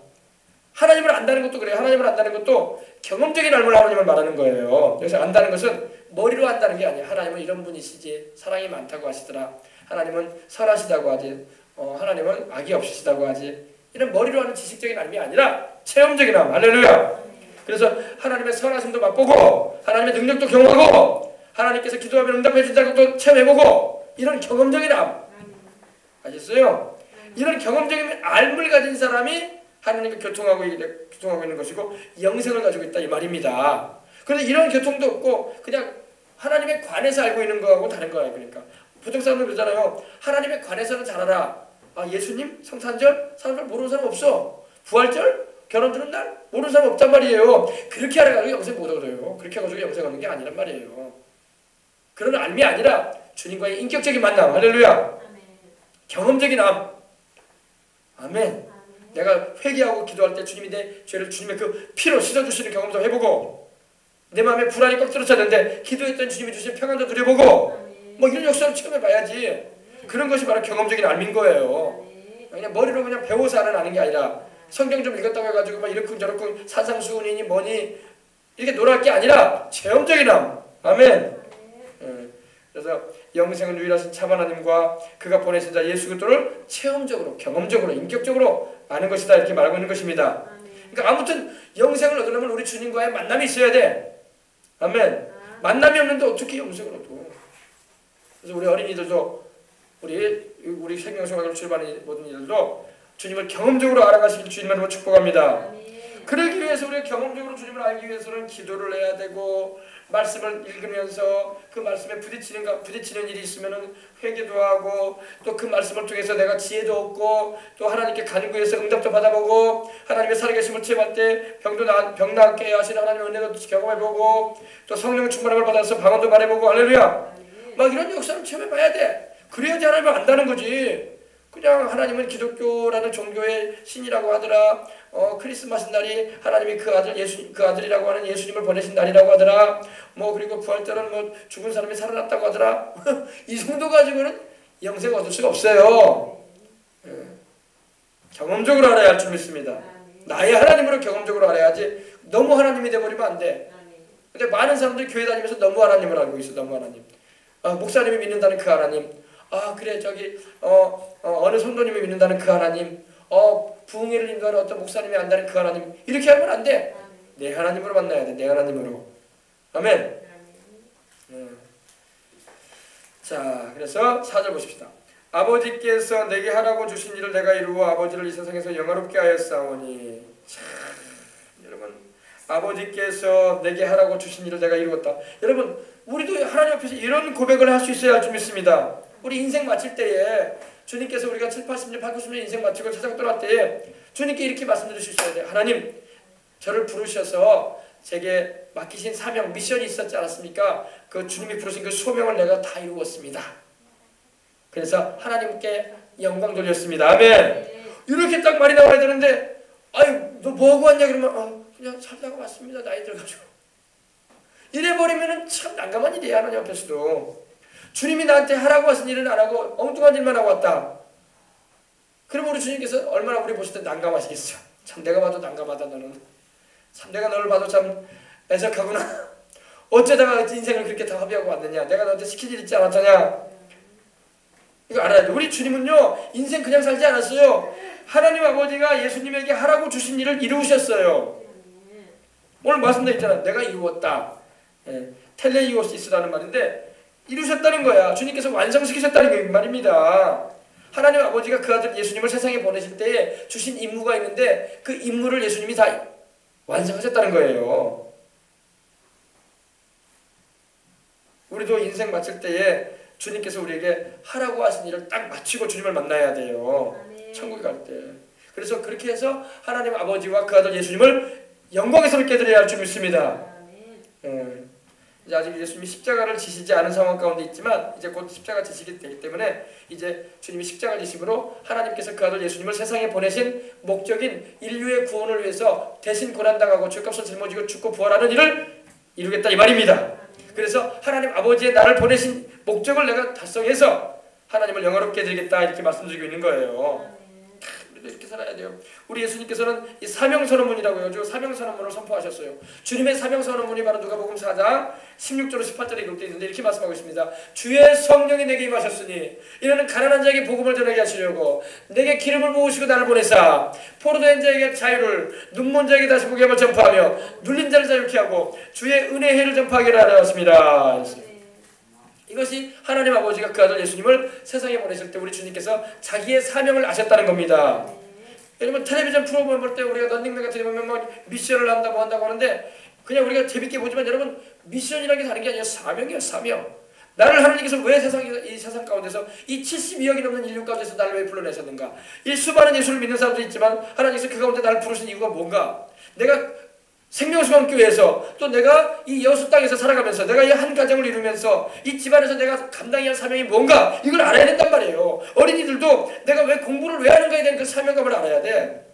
하나님을 안다는 것도 그래요. 하나님을 안다는 것도 경험적인 알물 하나님을 말하는 거예요. 그래서 안다는 것은 머리로 안다는 게 아니에요. 하나님은 이런 분이시지 사랑이 많다고 하시더라. 하나님은 선하시다고 하지. 하나님은 악이 없으시다고 하지. 이런 머리로 하는 지식적인 알미 아니라 체험적인 암. 할렐루야. 그래서 하나님의 선하심도 맛보고 하나님의 능력도 경험하고 하나님께서 기도하면 응답해 준다는 것도 체험해보고 이런 경험적인 암. 아셨어요? 이런 경험적인 알물 가진 사람이 하나님과 교통하고 있는 것이고 영생을 가지고 있다 이 말입니다. 그런데 이런 교통도 없고 그냥 하나님에 관해서 알고 있는 거하고 다른 거예요. 그러니까 보통 사람들 그러잖아요. 하나님에 관해서는 잘 알아. 아 예수님 성탄절 사람들 모르는 사람 없어. 부활절 결혼 드는 날 모르는 사람 없단 말이에요. 그렇게 알아가지고 영생 못 얻어요. 그렇게 해가지고 영생 얻는 게 아니란 말이에요. 그런 알미 아니라 주님과의 인격적인 만남. 할렐루야. 아멘. 경험적인 암. 아멘. 내가 회개하고 기도할 때 주님이 내 죄를 주님의 그 피로 씻어주시는 경험도 해보고 내 마음에 불안이 꽉 들어찼는데 기도했던 주님이 주신 평안도 누려보고 뭐 이런 역사를 체험해봐야지. 그런 것이 바로 경험적인 알미인 거예요. 그냥 머리로 그냥 배워서 아는 게 아니라 성경 좀 읽었다고 해가지고 막 이렇군 저렇군 산상수훈이니 뭐니 이렇게 놀할 게 아니라 체험적인 암. 아멘. 그래서 영생은 유일하신 참 하나님과 그가 보내신 자 예수 그리스도를 체험적으로 경험적으로 인격적으로 아는 것이다 이렇게 말하고 있는 것입니다. 그러니까 아무튼 영생을 얻으려면 우리 주님과의 만남이 있어야 돼. 아멘. 만남이 없는데 어떻게 영생을 얻어. 그래서 우리 어린이들도 우리 생명수학을 출발하는 모든 이들도 주님을 경험적으로 알아가시길 주님으로 축복합니다. 그러기 위해서 우리가 경험적으로 주님을 알기 위해서는 기도를 해야 되고 말씀을 읽으면서 그 말씀에 부딪히는 일이 있으면 회개도 하고 또 그 말씀을 통해서 내가 지혜도 얻고 또 하나님께 간구해서 응답도 받아보고 하나님의 살아계심을 체험할 때 병 낫게 하시는 하나님의 은혜도 경험해보고 또 성령의 충만함을 받아서 방언도 말해보고 할렐루야. 막 이런 역사를 체험해봐야 돼. 그래야지 하나님을 안다는 거지. 그냥 하나님은 기독교라는 종교의 신이라고 하더라. 크리스마스 날이 하나님이 그 아들이라고 하는 예수님을 보내신 날이라고 하더라. 뭐 그리고 부활절은 뭐 죽은 사람이 살아났다고 하더라. 이 정도 가지고는 영생 얻을 수가 없어요. 경험적으로 알아야 할 줄 믿습니다. 나의 하나님으로 경험적으로 알아야지 너무 하나님이 돼버리면 안 돼. 근데 많은 사람들이 교회 다니면서 너무 하나님을 알고 있어. 너무 하나님. 목사님이 믿는다는 그 하나님. 그래 저기 어느 성도님이 믿는다는 그 하나님. 부흥회를 인도하는 어떤 목사님이 안다는 그 하나님. 이렇게 하면 안 돼. 내 하나님으로 만나야 돼. 내 하나님으로. 아멘. 자 그래서 4절 보십시다. 아버지께서 내게 하라고 주신 일을 내가 이루어 아버지를 이 세상에서 영화롭게 하였사오니. 참 여러분 아버지께서 내게 하라고 주신 일을 내가 이루었다. 여러분 우리도 하나님 앞에서 이런 고백을 할 수 있어야 할 줄 믿습니다. 우리 인생 마칠 때에 주님께서 우리가 7, 80년, 8, 90년 인생 마치고 세상 떠날 때에 주님께 이렇게 말씀드릴 수 있어야 돼요. 하나님 저를 부르셔서 제게 맡기신 사명, 미션이 있었지 않았습니까? 그 주님이 부르신 그 소명을 내가 다 이루었습니다. 그래서 하나님께 영광 돌렸습니다. 아멘. 이렇게 딱 말이 나와야 되는데 아유 너 뭐하고 왔냐 그러면 그냥 살다가 왔습니다. 나이 들어가지고. 이래버리면 참 난감한 일이야. 하나님 앞에서도. 주님이 나한테 하라고 하신 일은 안 하고 엉뚱한 일만 하고 왔다. 그럼 우리 주님께서 얼마나 우리 보실 때 난감하시겠어. 참 내가 봐도 난감하다 너는. 참 내가 너를 봐도 참 애석하구나. 어쩌다가 인생을 그렇게 다 허비하고 왔느냐. 내가 너한테 시킨 일 있지 않았더냐. 이거 알아야 돼. 우리 주님은요 인생 그냥 살지 않았어요. 하나님 아버지가 예수님에게 하라고 주신 일을 이루셨어요. 오늘 말씀드렸잖아. 내가 이루었다. 텔레이오시스라는 말인데 이루셨다는 거야. 주님께서 완성시키셨다는 말입니다. 하나님 아버지가 그 아들 예수님을 세상에 보내실 때에 주신 임무가 있는데 그 임무를 예수님이 다 완성하셨다는 거예요. 우리도 인생 마칠 때에 주님께서 우리에게 하라고 하신 일을 딱 마치고 주님을 만나야 돼요. 천국에 갈 때. 그래서 그렇게 해서 하나님 아버지와 그 아들 예수님을 영광스럽게 드려야 할 줄 믿습니다. 이제 아직 예수님이 십자가를 지시지 않은 상황 가운데 있지만 이제 곧 십자가 지시게 되기 때문에 이제 주님이 십자가 지심으로 하나님께서 그 아들 예수님을 세상에 보내신 목적인 인류의 구원을 위해서 대신 고난당하고 죄값을 짊어지고 죽고 부활하는 일을 이루겠다 이 말입니다. 그래서 하나님 아버지의 나를 보내신 목적을 내가 달성해서 하나님을 영화롭게 드리겠다 이렇게 말씀드리고 있는 거예요. 우리도 이렇게 살아야 돼요. 우리 예수님께서는 이 사명선언문이라고 해가지고 사명선언문을 선포하셨어요. 주님의 사명선언문이 바로 누가복음 4장 16절로 18절에 기록되어 있는데 이렇게 말씀하고 있습니다. 주의 성령이 내게 임하셨으니 이는 가난한 자에게 복음을 전하게 하시려고 내게 기름을 부으시고 나를 보내사 포로된 자에게 자유를 눈먼 자에게 다시 보게 함을 전파하며 눌린 자를 자유케 하고 주의 은혜의 해를 전파하게 하려 하십니다. 이것이 하나님 아버지가 그 아들 예수님을 세상에 보내실 때 우리 주님께서 자기의 사명을 아셨다는 겁니다. 여러분 텔레비전 프로그램 볼 때 우리가 런닝맨 같은 데 보면 뭐 미션을 한다 뭐 한다고 하는데 그냥 우리가 재밌게 보지만 여러분 미션이라는 게 다른 게 아니라 사명이에요. 사명. 나를 하나님께서 왜 이 세상 가운데서 이 72억이 넘는 인류 가운데서 나를 왜 불러내셨는가. 이 수많은 예수를 믿는 사람도 있지만 하나님께서 그 가운데 나를 부르신 이유가 뭔가. 내가 생명수강교회에서 또 내가 이 여수 땅에서 살아가면서 내가 이 한 가정을 이루면서 이 집안에서 내가 감당해야 할 사명이 뭔가 이걸 알아야 된단 말이에요. 어린이들도 내가 왜 공부를 왜 하는가에 대한 그 사명감을 알아야 돼.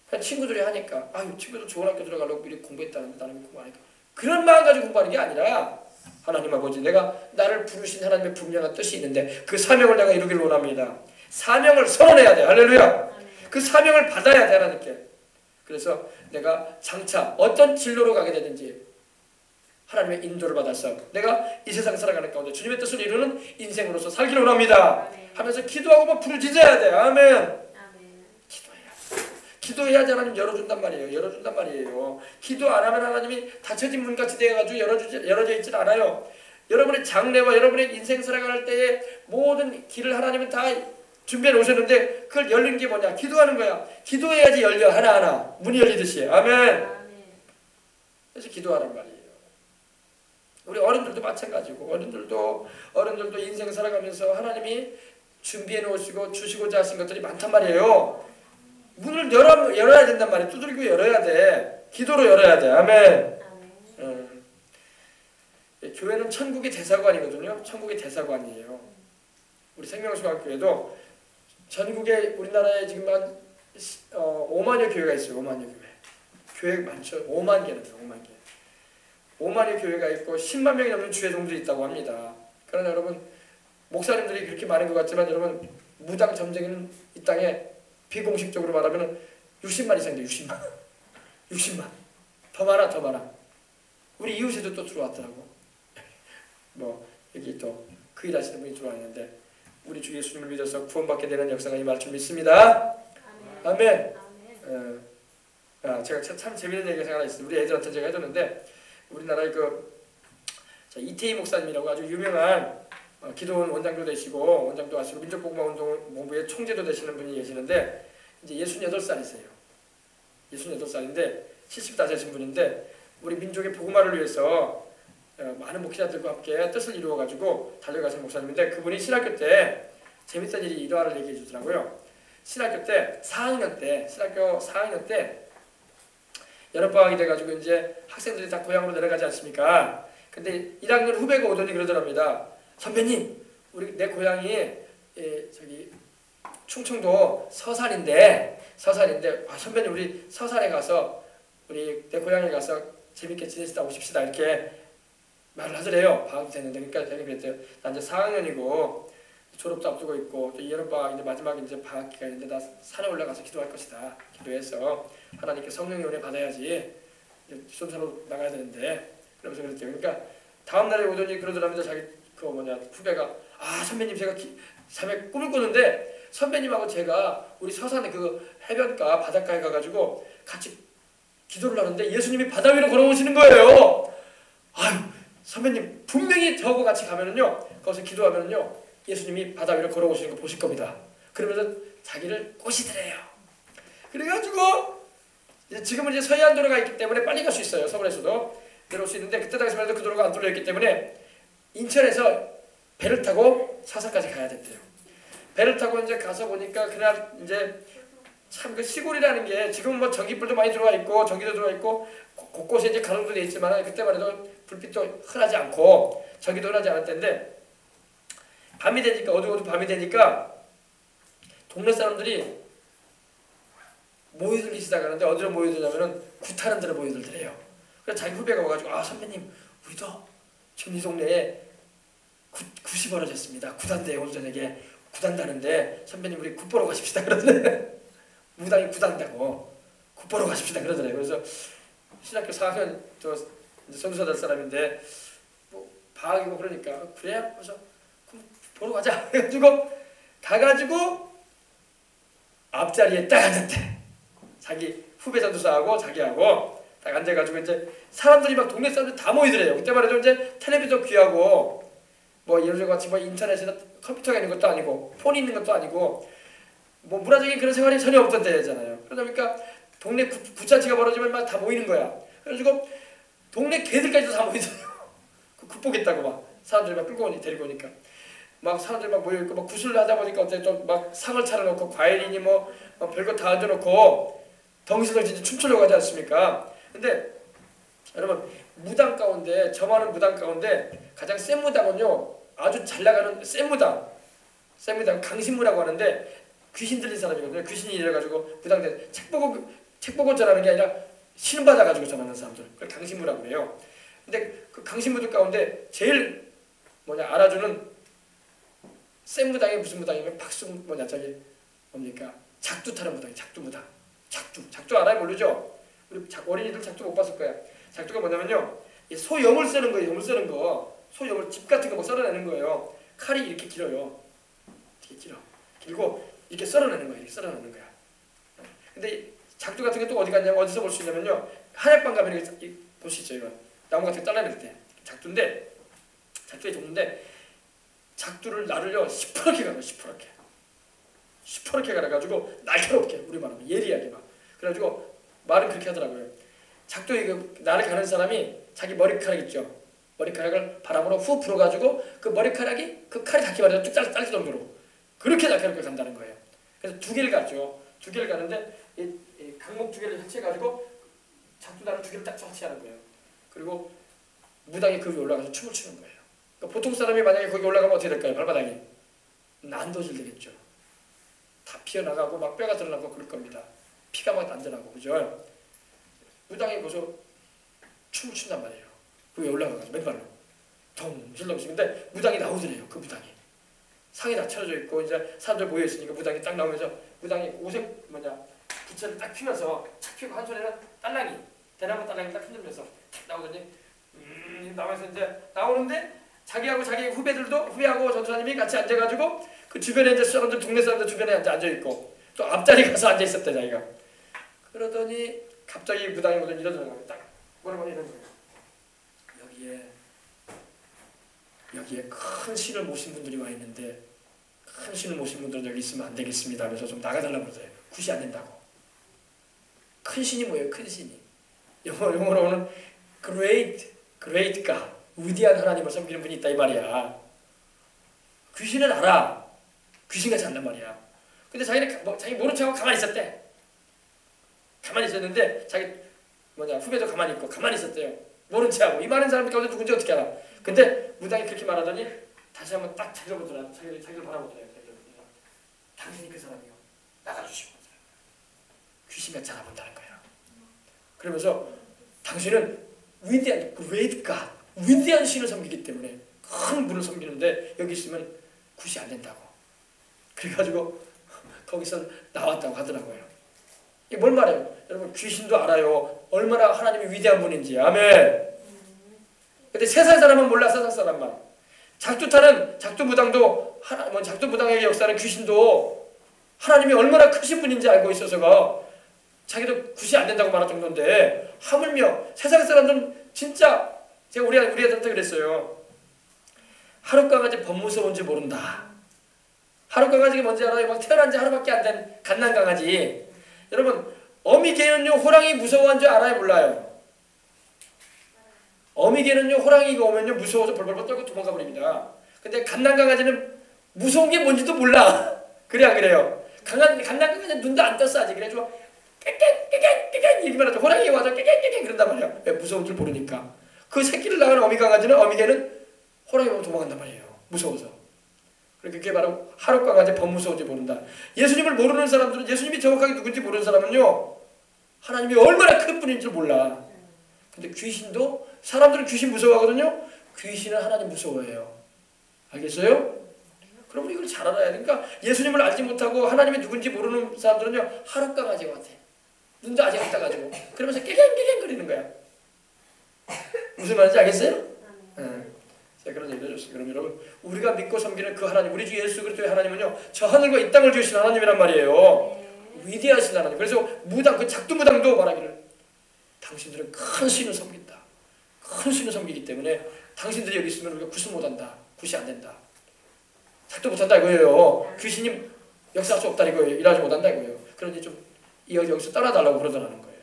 그냥 친구들이 하니까 아유 친구들 좋은 학교 들어가려고 미리 공부했다는데 나는 공부 안 하니까 그런 마음 가지고 공부하는 게 아니라 하나님 아버지 내가 나를 부르신 하나님의 분명한 뜻이 있는데 그 사명을 내가 이루기를 원합니다. 사명을 선언해야 돼. 할렐루야. 그 사명을 받아야 돼 하나님께. 그래서 내가 장차 어떤 진로로 가게 되든지 하나님의 인도를 받아서 내가 이 세상 살아가는 가운데 주님의 뜻을 이루는 인생으로서 살기를 원합니다. 하면서 기도하고 막 부르짖어야 돼. 아멘. 기도해야지 하나님 열어준단 말이에요. 열어준단 말이에요. 기도 안 하면 하나님이 닫혀진 문같이 되어가지고 열어져 있질 않아요. 여러분의 장래와 여러분의 인생 살아갈 때의 모든 길을 하나님은 다 준비해 놓으셨는데 그걸 열린 게 뭐냐? 기도하는 거야. 기도해야지 열려. 하나하나 문이 열리듯이. 아멘. 그래서 기도하란 말이에요. 우리 어른들도 마찬가지고 어른들도 인생 살아가면서 하나님이 준비해 놓으시고 주시고자 하신 것들이 많단 말이에요. 문을 열어야 된단 말이에요. 두드리고 열어야 돼. 기도로 열어야 돼. 아멘. 교회는 천국의 대사관이거든요. 천국의 대사관이에요. 우리 생명수강교회도 전국에 우리나라에 지금 한 5만여 교회가 있어요. 5만여 교회 많죠. 5만 개는 돼요. 5만 개. 5만여 교회가 있고 10만 명이 넘는 주회종들이 있다고 합니다. 그러나 여러분 목사님들이 그렇게 많은 것 같지만 여러분 무당 점쟁이는 이 땅에 비공식적으로 말하면 60만 이상 돼요. 60만. 더 많아. 우리 이웃에도 또 들어왔더라고. 뭐 여기 또 그 일하시는 분이 들어왔는데 우리 주 예수님을 믿어서 구원받게 되는 역사가 임할 줄 믿습니다. 아멘. 제가 참 재밌는 얘기가 하나 있어요. 우리 애들한테 제가 해줬는데 우리나라의 이태희 목사님이라고 아주 유명한 기도원 원장도 되시고 원장도 하시고 민족복음화운동본부의 총재도 되시는 분이 계시는데 이제 68살이세요. 68살인데 75세신 분인데 우리 민족의 복음화를 위해서 많은 목회자들과 함께 뜻을 이루어가지고 달려가신 목사님인데 그분이 신학교 때 재밌던 일화를 얘기해 주더라고요. 신학교 4학년 때 여름방학이 돼가지고 이제 학생들이 다 고향으로 내려가지 않습니까? 근데 1학년 후배가 오더니 그러더랍니다. 선배님, 내 고향이 저기 충청도 서산인데 선배님 우리 서산에 가서 내 고향에 가서 재밌게 지내시다 오십시다 이렇게 말을 하더래요. 방학이 됐는데 그러니까 제가 그랬대요. 나 이제 4학년이고 졸업도 앞두고 있고 또 여름방학 이제 마지막 이제 방학 기간인데 나 산에 올라가서 기도할 것이다. 기도해서 하나님께 성령의 은혜 받아야지 순서로 나가야 되는데 그러면서 그랬대요. 그러니까 다음 날에 오더니 그러더랍니다. 자기 후배가 선배님 제가 잠에 꿈을 꾸는데 선배님하고 제가 우리 서산에 그 해변가 바닷가에 가가지고 같이 기도를 하는데 예수님이 바다 위로 걸어오시는 거예요. 아유 선배님 분명히 저하고 같이 가면은요, 거기서 기도하면은요, 예수님이 바다 위로 걸어오시는 거 보실 겁니다. 그러면서 자기를 꼬시더래요. 그래가지고 지금은 이제 서해안도로가 있기 때문에 빨리 갈 수 있어요. 서울에서도 내려올 수 있는데, 그때 당시만 해도 그 도로가 안 뚫려있기 때문에 인천에서 배를 타고 사사까지 가야 됐대요. 배를 타고 이제 가서 보니까 그날 이제 참 그 시골이라는 게, 지금 뭐 전기불도 많이 들어와 있고 전기도 들어와 있고 곳곳에 이제 가동도 돼 있지만, 그때만 해도 불빛도 흔하지 않고 전기도 흔하지 않을 때인데, 밤이 되니까, 어두워도 밤이 되니까 동네 사람들이 모여들기 시작하는데, 어디로 모여들냐면은 굿하는 데로 모여들더래요. 그래서 자기 후배가 와가지고, 아 선배님, 우리도 지금 이 동네에 굿이 벌어졌습니다. 굿한대요. 오늘 저녁에 굿한다는데 선배님 우리 굿 보러 가십시다 그러더래요. 무당이 굿한다고 굿 보러 가십시다 그러더래요. 그래서 신학교 4학년 저 선수사 될 사람인데, 뭐 방학이고 그러니까 그래요? 그래서 그럼 보러 가자 가가지고 앞자리에 딱 앉았대. 자기 후배 전도사하고 자기하고 딱 앉아가지고, 이제 사람들이 막 동네 사람들 다 모이더래요. 그때만 해도 이제 텔레비전 귀하고 뭐 예를 같이 뭐 인터넷에다 컴퓨터가 있는 것도 아니고 폰이 있는 것도 아니고 뭐 문화적인 그런 생활이 전혀 없던 때잖아요. 그러다 보니까 동네 굿잔치가 벌어지면 막 다 모이는 거야. 그래가지고 동네 개들까지도 다 모이더래요. 굿 보겠다고 막 사람들이 막 끌고 데리고 오니까 막 사람들이 막 모여있고, 막 굿을 하다 보니까 어때 좀 막 상을 차려놓고 과일이니 뭐 별거 다 얹어놓고 덩실을 진짜 춤추려고 하지 않습니까? 근데 여러분, 무당 가운데, 저만은 무당 가운데 가장 센 무당은요, 아주 잘 나가는 센 무당 강신무라고 하는데, 귀신 들린 사람이거든요. 귀신이 이래가지고 무당들 책 보고 전하는 게 아니라 신음 받아가지고 전하는 사람들, 그걸 강신무라고 해요. 근데 그 강신무들 가운데 제일 알아주는 센 무당이 무슨 무당이면 저기 뭡니까, 작두 타는 무당이 작두무당. 작두 알아요? 모르죠? 우리 어린이들 작두 못 봤을 거야. 작두가 뭐냐면요, 소염을 쓰는 거예요. 염을 쓰는 거. 소염을 집 같은 거 뭐 썰어내는 거예요. 칼이 이렇게 길어요. 되게 길고 이렇게 썰어내는 거예요. 이렇게 썰어내는 거야. 근데 작두 같은 게 또 어디 갔냐면, 어디서 볼 수 있냐면요, 한약방 가면 이렇게 보시죠. 이거 나무 같은 거 잘라낼 때 작두의 종류인데, 작두를 날을요 시퍼렇게 가요. 시퍼렇게 갈아가지고 날카롭게, 우리 말하면 예리하게 막. 그래가지고 말은 그렇게 하더라고요. 작두 날을 가는 사람이 자기 머리카락 있죠. 머리카락을 바람으로 후 불어가지고 그 머리카락이 그 칼이 닿기 마련으로 쭉 잘릴 정도로 그렇게 날카롭게 간다는 거예요. 그래서 두 개를 가죠. 두 개를 가는데 이 강목 두 개를 합치해가지고 작두 날을 두 개를 딱 합치하는 거예요. 그리고 무당이 그 위에 올라가서 춤을 추는 거예요. 그러니까 보통 사람이 만약에 거기 올라가면 어떻게 될까요? 발바닥이 난도질 되겠죠. 다 피어나가고 막 뼈가 드러나고 그럴 겁니다. 피가 막 난전하고, 그죠? 무당이 거기서 춤을 춘단 말이에요. 그 위에 올라가가지고 맨발로 덩실덩실. 근데 무당이 나오더래요. 그 무당이 상이 다 차려져 있고 이제 사람들 모여 있으니까 무당이 딱 나오면서, 무당이 옷에 부채를 딱 피면서 착 피고 한 손에는 딸랑이, 대나무 딸랑이 딱 흔들면서 탁 나오더니 나와서 이제 나오는데, 자기하고 자기 후배하고 전도사님이 같이 앉아가지고 그 주변에 이제 사람들, 동네 사람들 주변에 앉아있고, 또 앞자리 가서 앉아있었대 자기가. 그러더니 갑자기 무당이 오더니 이러더라고요. 딱 뭐라고 이런 거예요. 여기에 큰 신을 모신 분들이 와 있는데, 큰 신을 모신 분들은 여기 있으면 안 되겠습니다 하면서 좀 나가달라고 그러더래요. 굿이 안 된다고. 큰 신이 뭐예요? 큰 신이 영어로는 great God, 위대한 하나님을 섬기는 분이 있다 이 말이야. 귀신은 알아. 귀신같이 안단 말이야. 근데 자기는 자기 모른 척하고 가만히 있었대. 가만히 있었는데 자기 후배도 가만히 있고 가만히 있었대요. 모른 척하고. 이 많은 사람들 가운데 누군지 어떻게 알아? 근데 무당이 그렇게 말하더니 다시 한번 딱 자기를 보더라. 자기를 바라보더래요. 당신이 그 사람이요. 나가주시고. 귀신같이 알아본다는 거야. 그러면서 당신은 위대한 great God, 위대한 신을 섬기기 때문에 큰 분을 섬기는데 여기 있으면 굿이 안 된다고. 그래가지고 거기서 나왔다고 하더라고요. 이게 뭘 말해요? 여러분, 귀신도 알아요. 얼마나 하나님이 위대한 분인지. 아멘. 근데 세상 사람은 몰라. 세상 사람만. 작두무당도 작두무당의 역사는 귀신도 하나님이 얼마나 크신 분인지 알고 있어서가 자기도 굿이 안 된다고 말할 정도인데, 하물며 세상 사람들은 진짜 제가 우리 애들한테 그랬어요. 하룻강아지 범 무서운지 모른다. 하룻강아지가 뭔지 알아요? 막 태어난 지 하루밖에 안 된 갓난강아지. 여러분, 어미개는요 호랑이 무서워한 줄 알아요? 몰라요? 어미개는요 호랑이가 오면요 무서워서 벌벌벌 떨고 도망가 버립니다. 근데 갓난강아지는 무서운 게 뭔지도 몰라. 그래 안 그래요? 갓난강아지는 눈도 안 떴어 아직. 그래가지고 깨깨깨깨깨깨 얘기만 하죠. 호랑이 와서 깨깨깨깨 그런단 말이야. 왜? 무서운 줄 모르니까. 그 새끼를 낳은 어미개는 호랑이 오면 도망간단 말이에요. 무서워서. 그게 바로 하룻강아지 범 무서운지 모른다. 예수님을 모르는 사람들은, 예수님이 정확하게 누군지 모르는 사람은요 하나님이 얼마나 큰 분인 줄 몰라. 근데 귀신도, 사람들은 귀신 무서워하거든요. 귀신은 하나님 무서워해요. 알겠어요? 그럼 이걸 잘 알아야 돼. 그러니까 예수님을 알지 못하고 하나님이 누군지 모르는 사람들은요 하룻강아지 같아. 눈도 아직 안 떠가지고 그러면서 깨갱깨갱 거리는 거야. 무슨 말인지 알겠어요? 제가 그런 얘기를 해줬어요. 그럼 여러분, 우리가 믿고 섬기는 그 하나님, 우리 주 예수 그리스도의 하나님은요 저 하늘과 이 땅을 지으신 하나님이란 말이에요. 위대하신 하나님. 그래서 무당, 그 작두무당도 말하기를 당신들은 큰 신을 섬긴다. 큰 신을 섬기기 때문에 당신들이 여기 있으면 우리가 구수 못한다. 구시 안 된다. 작도 못한다 이거예요. 귀신이 역사할 수 없다 이거예요. 일하지 못한다 이거예요. 그러니 좀 여기서 따라달라고 그러더라는 거예요.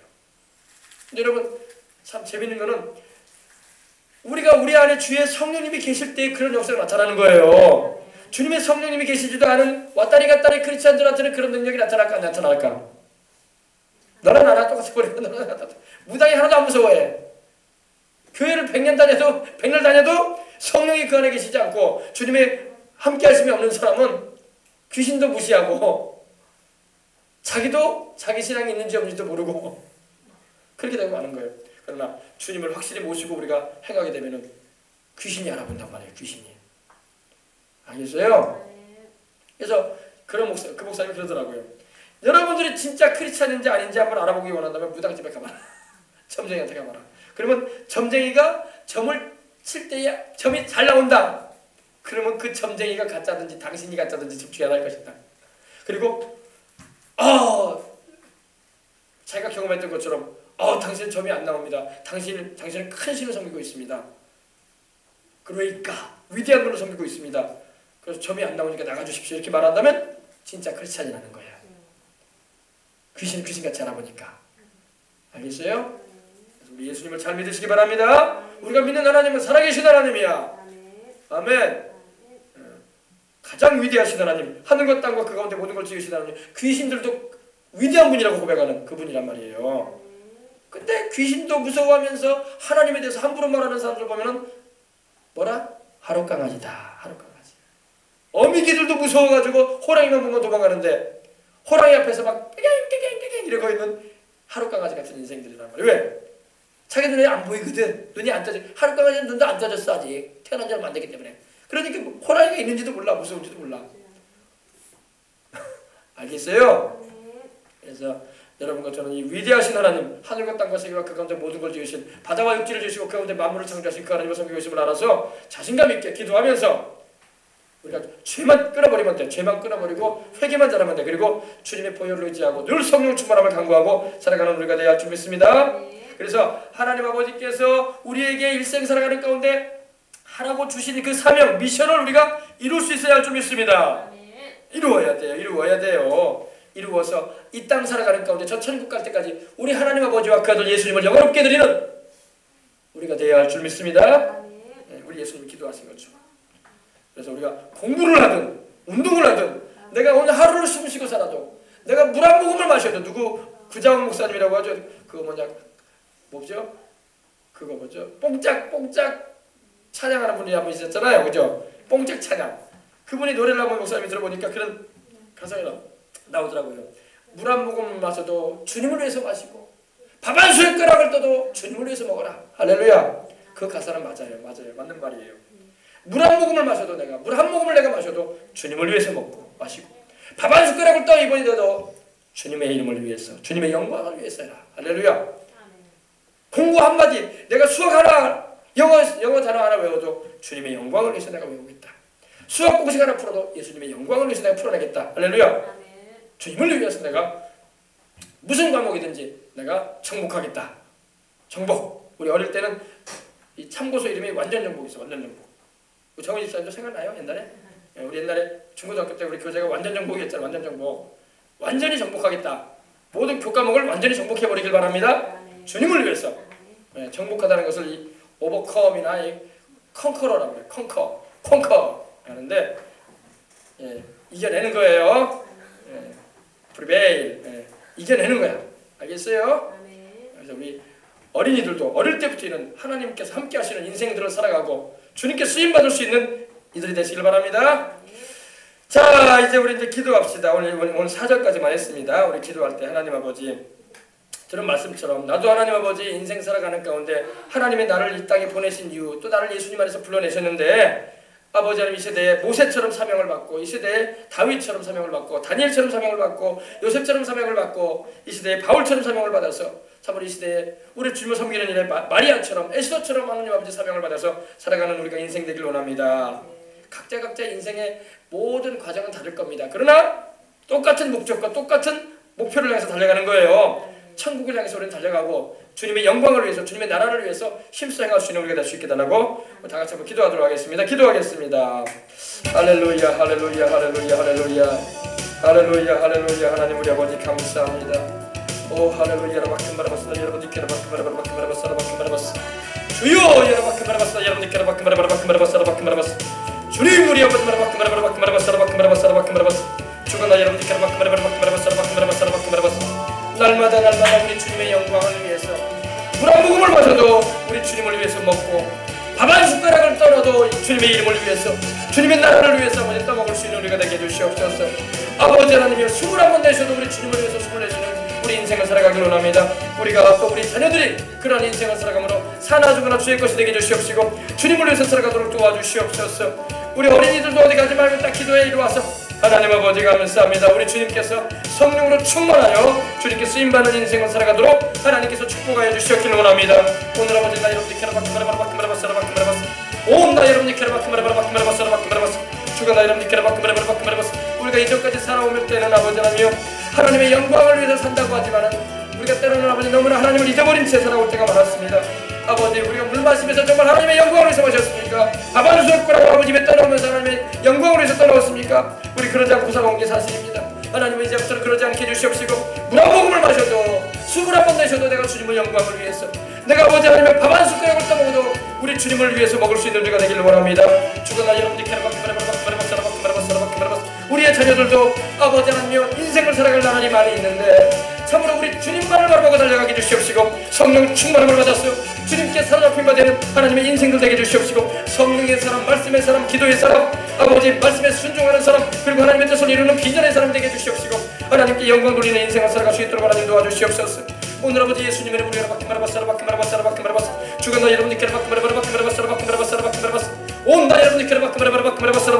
근데 여러분 참 재밌는 거는 우리가 우리 안에 주의 성령님이 계실 때 그런 역사가 나타나는 거예요. 주님의 성령님이 계시지도 않은 왔다리 갔다리 크리스찬들한테는 그런 능력이 나타날까 안 나타날까? 너랑 나랑 똑같이 버리고 무당이 하나도 안 무서워해. 교회를 100년 다녀도 성령이 그 안에 계시지 않고 주님의 함께 하심이 없는 사람은 귀신도 무시하고 자기도 자기 신앙이 있는지 없는지도 모르고 그렇게 되고 마는 거예요. 그러나 주님을 확실히 모시고 우리가 행하게 되면은 귀신이 알아본단 말이에요. 귀신이. 알겠어요? 그래서 그 목사님이 그러더라고요. 여러분들이 진짜 크리스찬인지 아닌지 한번 알아보기 원한다면 무당집에 가봐라. 점쟁이한테 가봐라. 그러면 점쟁이가 점을 칠 때에 점이 잘 나온다. 그러면 그 점쟁이가 가짜든지 당신이 가짜든지 집중이 안 할 것이다. 그리고 자기가 경험했던 것처럼 당신은 점이 안 나옵니다. 당신은 큰 신을 섬기고 있습니다. 그러니까 위대한 분을 섬기고 있습니다. 그래서 점이 안 나오니까 나가주십시오. 이렇게 말한다면 진짜 크리스찬이라는 거예요. 귀신같이 알아보니까. 알겠어요? 우리 예수님을 잘 믿으시기 바랍니다. 우리가 믿는 하나님은 살아계신 하나님이야. 아멘. 가장 위대하신 하나님, 하늘과 땅과 그 가운데 모든 걸 지으신 하나님, 귀신들도 위대한 분이라고 고백하는 그분이란 말이에요. 근데 귀신도 무서워하면서 하나님에 대해서 함부로 말하는 사람들 보면은 뭐라? 하룻강아지다. 하룻강아지. 어미개들도 무서워가지고 호랑이만 보면 도망가는데 호랑이 앞에서 막 깨갱깨갱깨갱 이러고 있는 하룻강아지 같은 인생들이란 말이에요. 왜? 자기 눈에 안 보이거든. 눈이 안 떠져. 하룻강아지는 눈도 안 떠졌어 아직. 태어난 지 얼마 안 됐기 때문에. 그러니까 호랑이가 있는지도 몰라. 무서운지도 몰라. 알겠어요? 그래서 여러분과 저는 이 위대하신 하나님, 하늘과 땅과 세계와 그 가운데 모든 걸 지으신, 바다와 육지를 지으시고 그 가운데 만물을 창조하신 그 하나님을 섬기고 있음을 알아서 자신감 있게 기도하면서 우리가 죄만 끊어버리면 돼. 죄만 끊어버리고 회개만 잘하면 돼. 그리고 주님의 보혈을 의지하고 늘 성령 충만함을 강구하고 살아가는 우리가 되어야 할 줄 믿습니다. 그래서 하나님 아버지께서 우리에게 일생 살아가는 가운데 하라고 주신 그 사명, 미션을 우리가 이룰 수 있어야 할 줄 믿습니다. 이루어야 돼요. 이루어서 이 땅 살아가는 가운데 저 천국 갈 때까지 우리 하나님 아버지와 그 아들 예수님을 영원롭게 드리는 우리가 되어야 할 줄 믿습니다. 우리 예수님이 기도하신 것처럼. 그래서 우리가 공부를 하든 운동을 하든 내가 오늘 하루를 숨 쉬고 살아도 내가 물 한 모금을 마셔도 누구 구자원 목사님이라고 하죠. 그거 뭐죠? 그거 뭐죠? 뽕짝 찬양하는 분이 한 분 있었잖아요. 그죠? 뽕짝 찬양. 그분이 노래를 한번 목사님이 들어보니까 그런 가사가 나오더라고요. 물 한 모금을 마셔도 주님을 위해서 마시고 밥 한 숟가락을 떠도 주님을 위해서 먹어라. 할렐루야. 그 가사는 맞아요. 맞는 말이에요. 물 한 모금을 마셔도 물 한 모금을 내가 마셔도 주님을 위해서 먹고 마시고 밥 한 숟가락을 떠 입에 넣어도 주님의 이름을 위해서, 주님의 영광을 위해서 해라. 할렐루야. 공부 한마디, 내가 수학 하나, 영어 단어 하나 외워도 주님의 영광을 위해서 내가 외우겠다. 수학 공식 하나 풀어도 예수님의 영광을 위해서 내가 풀어내겠다. 할렐루야. 주님을 위해서 내가 무슨 과목이든지 내가 정복하겠다. 정복. 우리 어릴 때는 이 참고서 이름이 완전정복 있어. 완전정복. 정은 집사님도 생각나요? 옛날에? 우리 옛날에 중고등학교 때 우리 교재가 완전정복이었잖아요. 완전정복. 완전히 정복하겠다. 모든 교과목을 완전히 정복해버리길 바랍니다. 주님을 위해서. 정복하다는 것을 이 오버컴이나 이 컨커러라고 해요. 컨커 하는데 이겨내는 거예요. 프리베일. 이겨내는 거야. 알겠어요? 그래서 우리 어린이들도 어릴 때부터 이런 하나님께서 함께 하시는 인생들을 살아가고 주님께 쓰임받을 수 있는 이들이 되시길 바랍니다. 자, 이제 우리 이제 기도합시다. 오늘 4절까지만 했습니다. 우리 기도할 때 하나님 아버지, 들은 말씀처럼 나도 하나님 아버지 인생 살아가는 가운데 하나님이 나를 이 땅에 보내신 이유, 또 나를 예수님 안에서 불러내셨는데 아버지 하나님 이 세대에 모세처럼 사명을 받고, 이 세대에 다윗처럼 사명을 받고, 다니엘처럼 사명을 받고, 요셉처럼 사명을 받고, 이 세대에 바울처럼 사명을 받아서 참으로 이 시대에 우리 주님을 섬기는 일에 마리아처럼 에스더처럼 하나님 아버지 사명을 받아서 살아가는 우리가 인생 되길 원합니다. 각자 인생의 모든 과정은 다를 겁니다. 그러나 똑같은 목적과 똑같은 목표를 향해서 달려가는 거예요. 천국을 향해서 우리는 달려가고 주님의 영광을 위해서, 주님의 나라를 위해서 힘써 행할 수 있는 우리가 될 수 있게 달라고 다 같이 한번 기도하도록 하겠습니다. 기도하겠습니다. 할렐루야, 할렐루야, 할렐루야, 할렐루야, 할렐루야, 할렐루야. 하나님 우리 아버지 감사합니다. 오 할렐루야. 라바큼바라바스 여러분들께 라바큼바라바스 라바큼바라바스 주여 여러바큼바라바스 여러분들께 라바큼바라바스 라바큼바라바스 주님 우리 아버지 라바큼바라바스 라바큼바라바스 라바큼바라바스 주가 여러분들께 라바큼바라바스 라바큼바라바스 라바큼바라바스 날마다 우리 주님의 영광을 위해서 물 한 모금을 마셔도 우리 주님을 위해서 먹고 밥 한 숟가락을 떨어도 주님의 이름을 위해서, 주님의 나라를 위해서 아버지 떠먹을 수 있는 우리가 되게 해주시옵소서. 아버지 하나님이여 숨을 한번 내셔도 우리 주님을 위해서 숨을 내쉬는 우리 인생을 살아가길 원합니다. 우리가 또 우리 자녀들이 그런 인생을 살아가므로 사나 죽으나 주의 것이 되게 해주시옵시고 주님을 위해서 살아가도록 도와주시옵소서. 우리 어린이들도 어디 가지 말고 딱 기도에 이루어서 하나님 아버지 감사합니다. 우리 주님께서 성령으로 충만하여 주님께 쓰임받는 인생을 살아가도록 하나님께서 축복하여 주시옵기를 원합니다. 오늘 아버지 나 여러분들 캐라바크마라바크마라바스 온 나 여러분들 캐라바크마라바크마라바스 주가 나 여러분들 캐라바크마라바크마라바스 우리가 이전까지 살아오면 때는 아버지 하나님이여 하나님의 영광을 위해서 산다고 하지만은 우리가 때로는 아버지 너무나 하나님을 잊어버린 채 살아올 때가 많았습니다. 아버지 우리가 물 마시면서 정말 하나님의 영광을 위해서 마셨습니까? 밥 한 숟가락 아버지 입에 떠나오면서 하나님의 영광을 위해서 떠나왔습니까? 우리 그러지 않고 살아온 게 사실입니다. 하나님은 이제부터는 그러지 않게 해주시옵시고 물 한 모금을 마셔도 숨을 한 번 내셔도 내가 주님의 영광을 위해서, 내가 아버지 하나님의 밥 한 숟가락을 떠먹어도 우리 주님을 위해서 먹을 수 있는 우리가 되기를 원합니다. 주거나 여러분들 우리의 자녀들도 아버지 하나님이여 인생을 살아갈 나날이 많이 있는데 참으로 우리 주님만을 바라보고 달려가게 해주시옵시고 성령 충만함을 받았어요. 주님께 사로잡힌 바 되는 하나님의 인생들 되게 해주시옵시고 성령의 사람, 말씀의 사람, 기도의 사람, 아버지 말씀에 순종하는 사람, 그리고 하나님의 뜻을 이루는 비전의 사람 되게 해주시옵시고 하나님께 영광 돌리는 인생을 살아갈 수 있도록 하나님 도와주시옵소서. 오늘 아버지 예수님의 이름으로 라바키마라바스 주가 나 여러분들께 라바키마라바스 온 나 여러분들께 라바키마라바스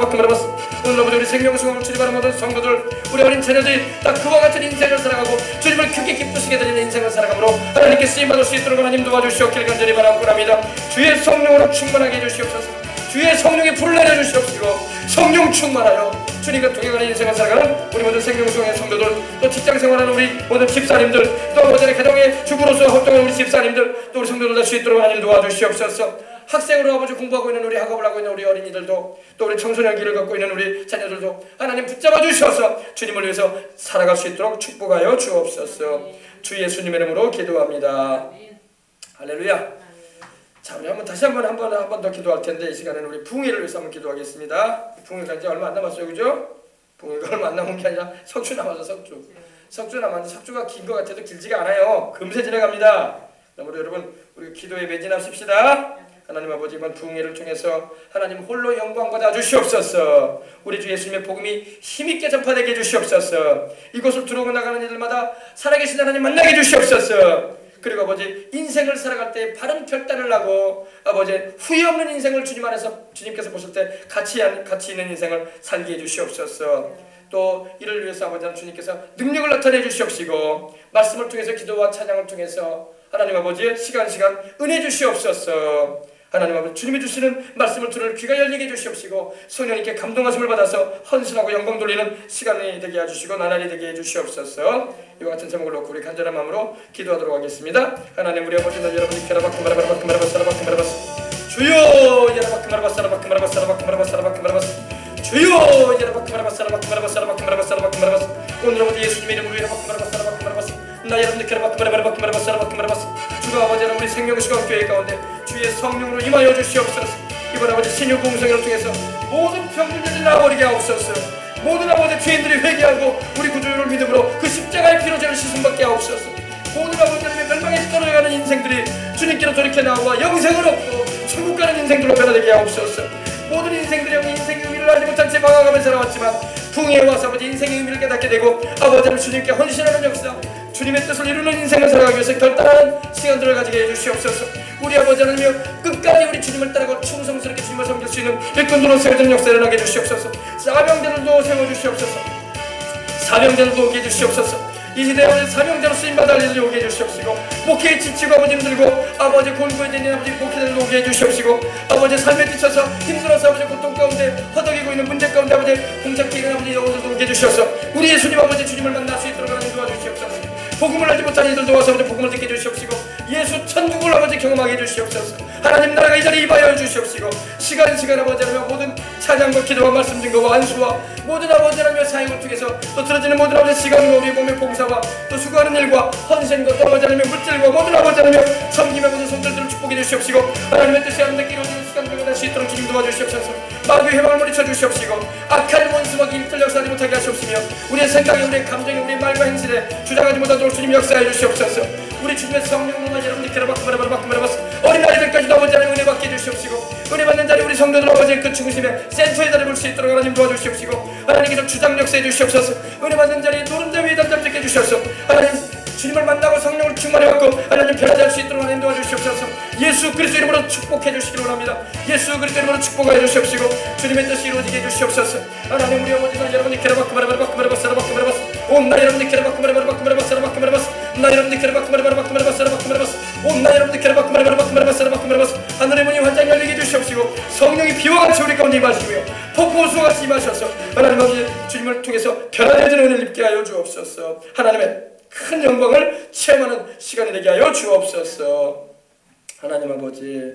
오늘 아버지 우리 생명수강을 출입하는 모든 성도들, 우리 어린 자녀들이 딱 그와 같은 인생을 살아가고 주님을 크게 기쁘시게 드리는 인생을 살아가므로 하나님께 쓰임받을 수 있도록 하나님 도와주시옵기를 간절히 바라고 합니다. 주의 성령으로 충만하게 해주시옵소서. 주의 성령의 불을 내려주시옵시고 성령 충만하여 주님과 동행하는 인생을 살아가는 우리 모든 생명수강의 성도들, 또 직장생활하는 우리 모든 집사님들, 또 아버지 가정의 주부로서 활동하는 우리 집사님들, 또 우리 성도들 될 수 있도록 하나님 도와주시옵소서. 학생으로 아버지 공부하고 있는 우리, 학업을 하고 있는 우리 어린이들도, 또 우리 청소년 길을 걷고 있는 우리 자녀들도 하나님 붙잡아 주셔서 주님을 위해서 살아갈 수 있도록 축복하여 주옵소서. 주 예수님의 이름으로 기도합니다. 할렐루야. 자, 우리 다시 한 번 더 기도할 텐데 이 시간에는 우리 붕이를 위해서 한번 기도하겠습니다. 붕이가 이제 얼마 안 남았어요, 그죠? 붕이가 얼마 안 남은 게 아니라 석주 남아서 석주 남았는데 석주가 긴 것 같아도 길지가 않아요. 금세 지나갑니다. 그러므로 여러분 우리 기도에 매진합시다. 하나님 아버지 이번 부흥회를 통해서 하나님 홀로 영광 받아 주시옵소서. 우리 주 예수님의 복음이 힘있게 전파되게 해주시옵소서. 이곳을 들어오고 나가는 이들마다 살아계신 하나님 만나게 해주시옵소서. 그리고 아버지 인생을 살아갈 때 바른 결단을 하고 아버지 후회 없는 인생을 주님 안에서 주님께서 보실 때 가치 있는 인생을 살게 해주시옵소서. 또 이를 위해서 아버지 주님께서 능력을 나타내 주시옵시고 말씀을 통해서 기도와 찬양을 통해서 하나님 아버지 시간 은혜 주시옵소서. 하나님 아버지 주님이 주시는 말씀을 들을 귀가 열리게 해주시옵시고 성령님께 감동하심을 받아서 헌신하고 영광 돌리는 시간이 되게 해주시고 나날이 되게 해주시옵소서. 이와 같은 제목을 놓고 우리 간절한 마음으로 기도하도록 하겠습니다. 하나님 우리 아버지 나 여러분이 캐라바크마라바크마라바스 주여 야라바크마라바사라바크마라바사라바크마라바사라바크마라바사 주여 야라바크마라바사라바크마라바사라바크마라바사라바크마라바사 오늘 아버지 예수님의 이름으로 야라바크마라바사라바크마라바사 나 여러분들 야라바크마라바사라바크마라바사라바크마라바사 주가 아버지 우리 생명수강교회 가운데 주의 성령으로 임하여 주시옵소서. 이번 아버지 신유공성회를 통해서 모든 병들들이 나버리게 하옵소서. 모든 아버지 죄인들이 회개하고 우리 구주를 믿음으로 그 십자가의 피로 죄를 씻음받게 하옵소서. 모든 아버지 멸망에 떨어져가는 인생들이 주님께로 돌이켜 나와 영생을 얻고 천국 가는 인생들로 변화되게 하옵소서. 모든 인생들이 인생의 의미를 알지 못한 채 망하가며 살아왔지만 풍요에 와서 아버지 인생의 의미를 깨닫게 되고 아버지를 주님께 헌신하는 역사, 주님의 뜻을 이루는 인생을 살아가기 위해서 결단하는 시간들을 가지게 해주시옵소서. 우리 아버지 하나님이여 끝까지 우리 주님을 따르고 충성스럽게 주님을 섬길 수 있는 일꾼들로 세워지는 역사를 일어나게 해주시옵소서. 사명자들도 세워주시옵소서. 사명자들도 오게 해주시옵소서. 이 시대에 사명자로 쓰임받아 할 일을 오게 해주시옵시고 목회에 지치고 아버지 힘들고 아버지 골고에 있는 아버지 목회자들도 오게 해주시옵시고 아버지 삶에 지쳐서 힘들어서 아버지 고통 가운데 허덕이고 있는 문제 가운데 아버지 공작해 있는 아버지 영혼들도 오게 해주셔서 우리 예수님 아버지 주님을 만날 수 있도록 하나님 도와주시옵소서. 복음을 알지 못한 이들도 와서 아버지 복음을 듣게 해주시옵시고 예수 천국을 아버지 경험하게 해주시옵소서. 하나님 나라가 이 자리에 임하여 주시옵시고 시간 아버지 하나님 모든 찬양과 기도와 말씀 증거와 안수와 모든 아버지 하나님의 사역을 통해서 또 들어지는 모든 아버지 시간과 우리 몸의 봉사와 또 수고하는 일과 헌신과 또 아버지 하나님의 물질과 모든 아버지 하나님의 섬김의 모든 손들들을 축복해 주시옵시고 하나님의 뜻이 아름답게 이루어지는 시간들과 다시 있도록 주님 도와주시옵소서. 마귀의 해방을 물리쳐 주시옵시고 악한 원수와 길들 역사하지 못하게 하시옵시며 우리의 생각에 우리의 감정에 우리의 말과 행실에 주장하지 못하도록 주님 역사해 주시옵소서. 우리 주님의 성령으로 여러분들 바꾸마라바꾸마라바스 어린아이들까지도 아버지 하나님 은혜 받게 해주시옵시고 은혜 받는 자리 우리 성도들 아버지 그 중심에 센터에 자리 볼 수 있도록 하나님 도와주시옵시고 하나님께서 주장 역사해 주시옵소서. 은혜 받는 자리에 노른자 위에 담담짓게 해주셔서 하나님 주님을 만나고 성령을 충만해갖고 하나님 변화될 수 있도록 하나님 도와주시옵소서. 예수 그리스도 이름으로 축복해 주시기를 원합니다. 예수 그리스도 이름으로 축복해 주시옵시고 주님의 뜻이 이루어지게 해주시옵소서. 하나님 우리 어머니가 여러분이 케라바크마라바크마라바스 온나 여러분이 케라바크마라바크마라바스 나 여러분이 케라바크마라바크마라바스 온나 여러분이 케라바크마라바크마라바스 하늘의 문이 환장 열리게 해주시옵시고 성령이 비와 같이 우리 가운데 임하시고요 폭포수와 같이 임하셔서 하나님 아버지 주님을 통해서 변화되는 은혜를 입게 하여 주옵소서. 하나님의 큰 영광을 체험하는 시간이 되게 하여 주옵소서. 하나님 아버지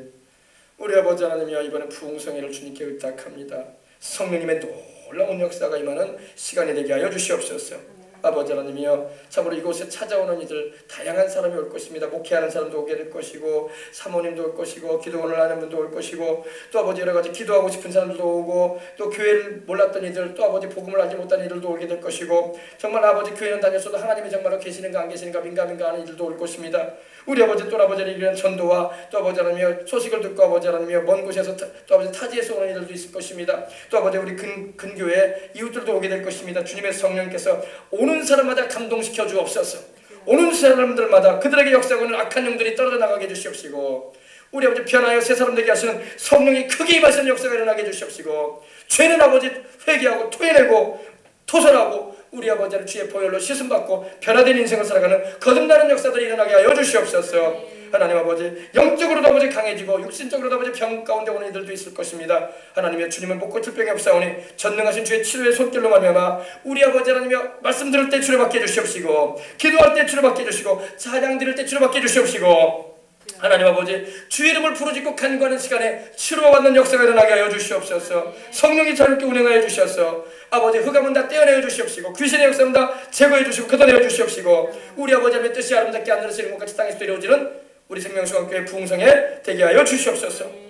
우리 아버지 하나님이여 이번에 부흥성회를 주님께 의탁합니다. 성령님의 놀라운 역사가 임하는 시간이 되게 하여 주시옵소서. 아버지 하나님이여 참으로 이곳에 찾아오는 이들 다양한 사람이 올 것입니다. 목회하는 사람도 오게 될 것이고 사모님도 올 것이고 기도원을 하는 분도 올 것이고 또 아버지 여러가지 기도하고 싶은 사람들도 오고 또 교회를 몰랐던 이들 또 아버지 복음을 알지 못한 이들도 오게 될 것이고 정말 아버지 교회는 다녔어도 하나님이 정말로 계시는가 안 계시는가 민감인가 하는 이들도 올 것입니다. 우리 아버지 또 아버지를 이런 전도와 또 아버지 하나님이여 소식을 듣고 아버지 하나님이여 먼 곳에서 또 아버지 타지에서 오는 이들도 있을 것입니다. 또 아버지 우리 근교에 이웃들도 오게 될 것입니다. 주님의 성령께서 오는 사람마다 감동시켜 주옵소서. 오는 사람들마다 그들에게 역사하는 악한 영들이 떨어져 나가게 해주시옵시고 우리 아버지 변하여 새 사람 되게 하시는 성령이 크게 임하시는 역사가 일어나게 해주시옵시고 죄는 아버지 회개하고 토해내고 토설하고 우리 아버지를 주의 보혈로 씻음받고 변화된 인생을 살아가는 거듭나는 역사들이 일어나게 하여 주시옵소서. 하나님 아버지 영적으로도 아버지 강해지고 육신적으로도 아버지 병 가운데 오는 이들도 있을 것입니다. 하나님의 주님은 못 고칠 병이 없사오니 전능하신 주의 치료의 손길로 말미암아 우리 아버지 하나님이여 말씀 들을 때 치료받게 해주시옵시고 기도할 때 치료받게 해주시고 찬양 드릴 때 치료받게 해주시옵시고 하나님 아버지 주의 이름을 부르짖고 간구하는 시간에 치료받는 역사가 일어나게 하여 주시옵소서. 성령이 자유롭게 운행하여 주셔서 아버지 흑암은 다 떼어내어 주시옵시고 귀신의 역사는 다 제거해 주시고 걷어내어 주시옵시고 우리 아버지의 뜻이 아름답게 하늘에서 이룬 것 같이 땅에서 이루어지는 우리 생명수강교회 부흥성에 되게 하여 주시옵소서.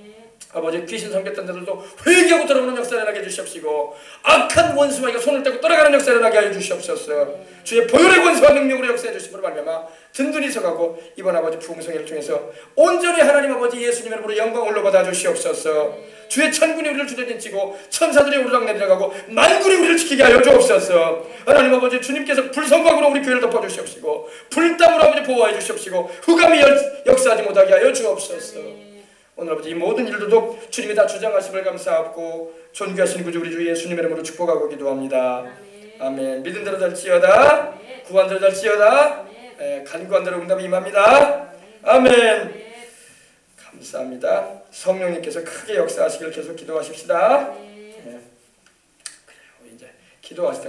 아버지 귀신 섬겼던 자들도 회개하고 돌아오는 역사를 일어나게 해주시옵시고 악한 원수와 이가 손을 떼고 떠나가는 역사를 일어나게 하여 주시옵소서. 주의 보혈의 권세와 능력으로 역사해 주심으로 말미암아 든든히 서가고 이번 아버지 부흥성회를 통해서 온전히 하나님 아버지 예수님의 이름으로 영광 올려받아 주시옵소서. 주의 천군이 우리를 주저진치고 천사들이 오르락내리락하고 만군이 우리를 지키게 하여 주옵소서. 하나님 아버지 주님께서 불성광으로 우리 교회를 덮어주시옵시고 불땀으로 아버지 보호하여 주시옵시고 흑암이 역사하지 못하게 하여 주옵소서. 오늘 아버지 이 모든 일들도 주님이 다 주장하심을 감사하고 존귀하신 구주 우리 주 예수님의 이름으로 축복하고 기도합니다. 아멘. 믿은 대로 될지어다. 구한 대로 될지어다. 간구한 대로 응답이 임합니다. 아멘. 감사합니다. 성령님께서 크게 역사하시길 계속 기도하십시다. 그래요. 이제 기도하시다.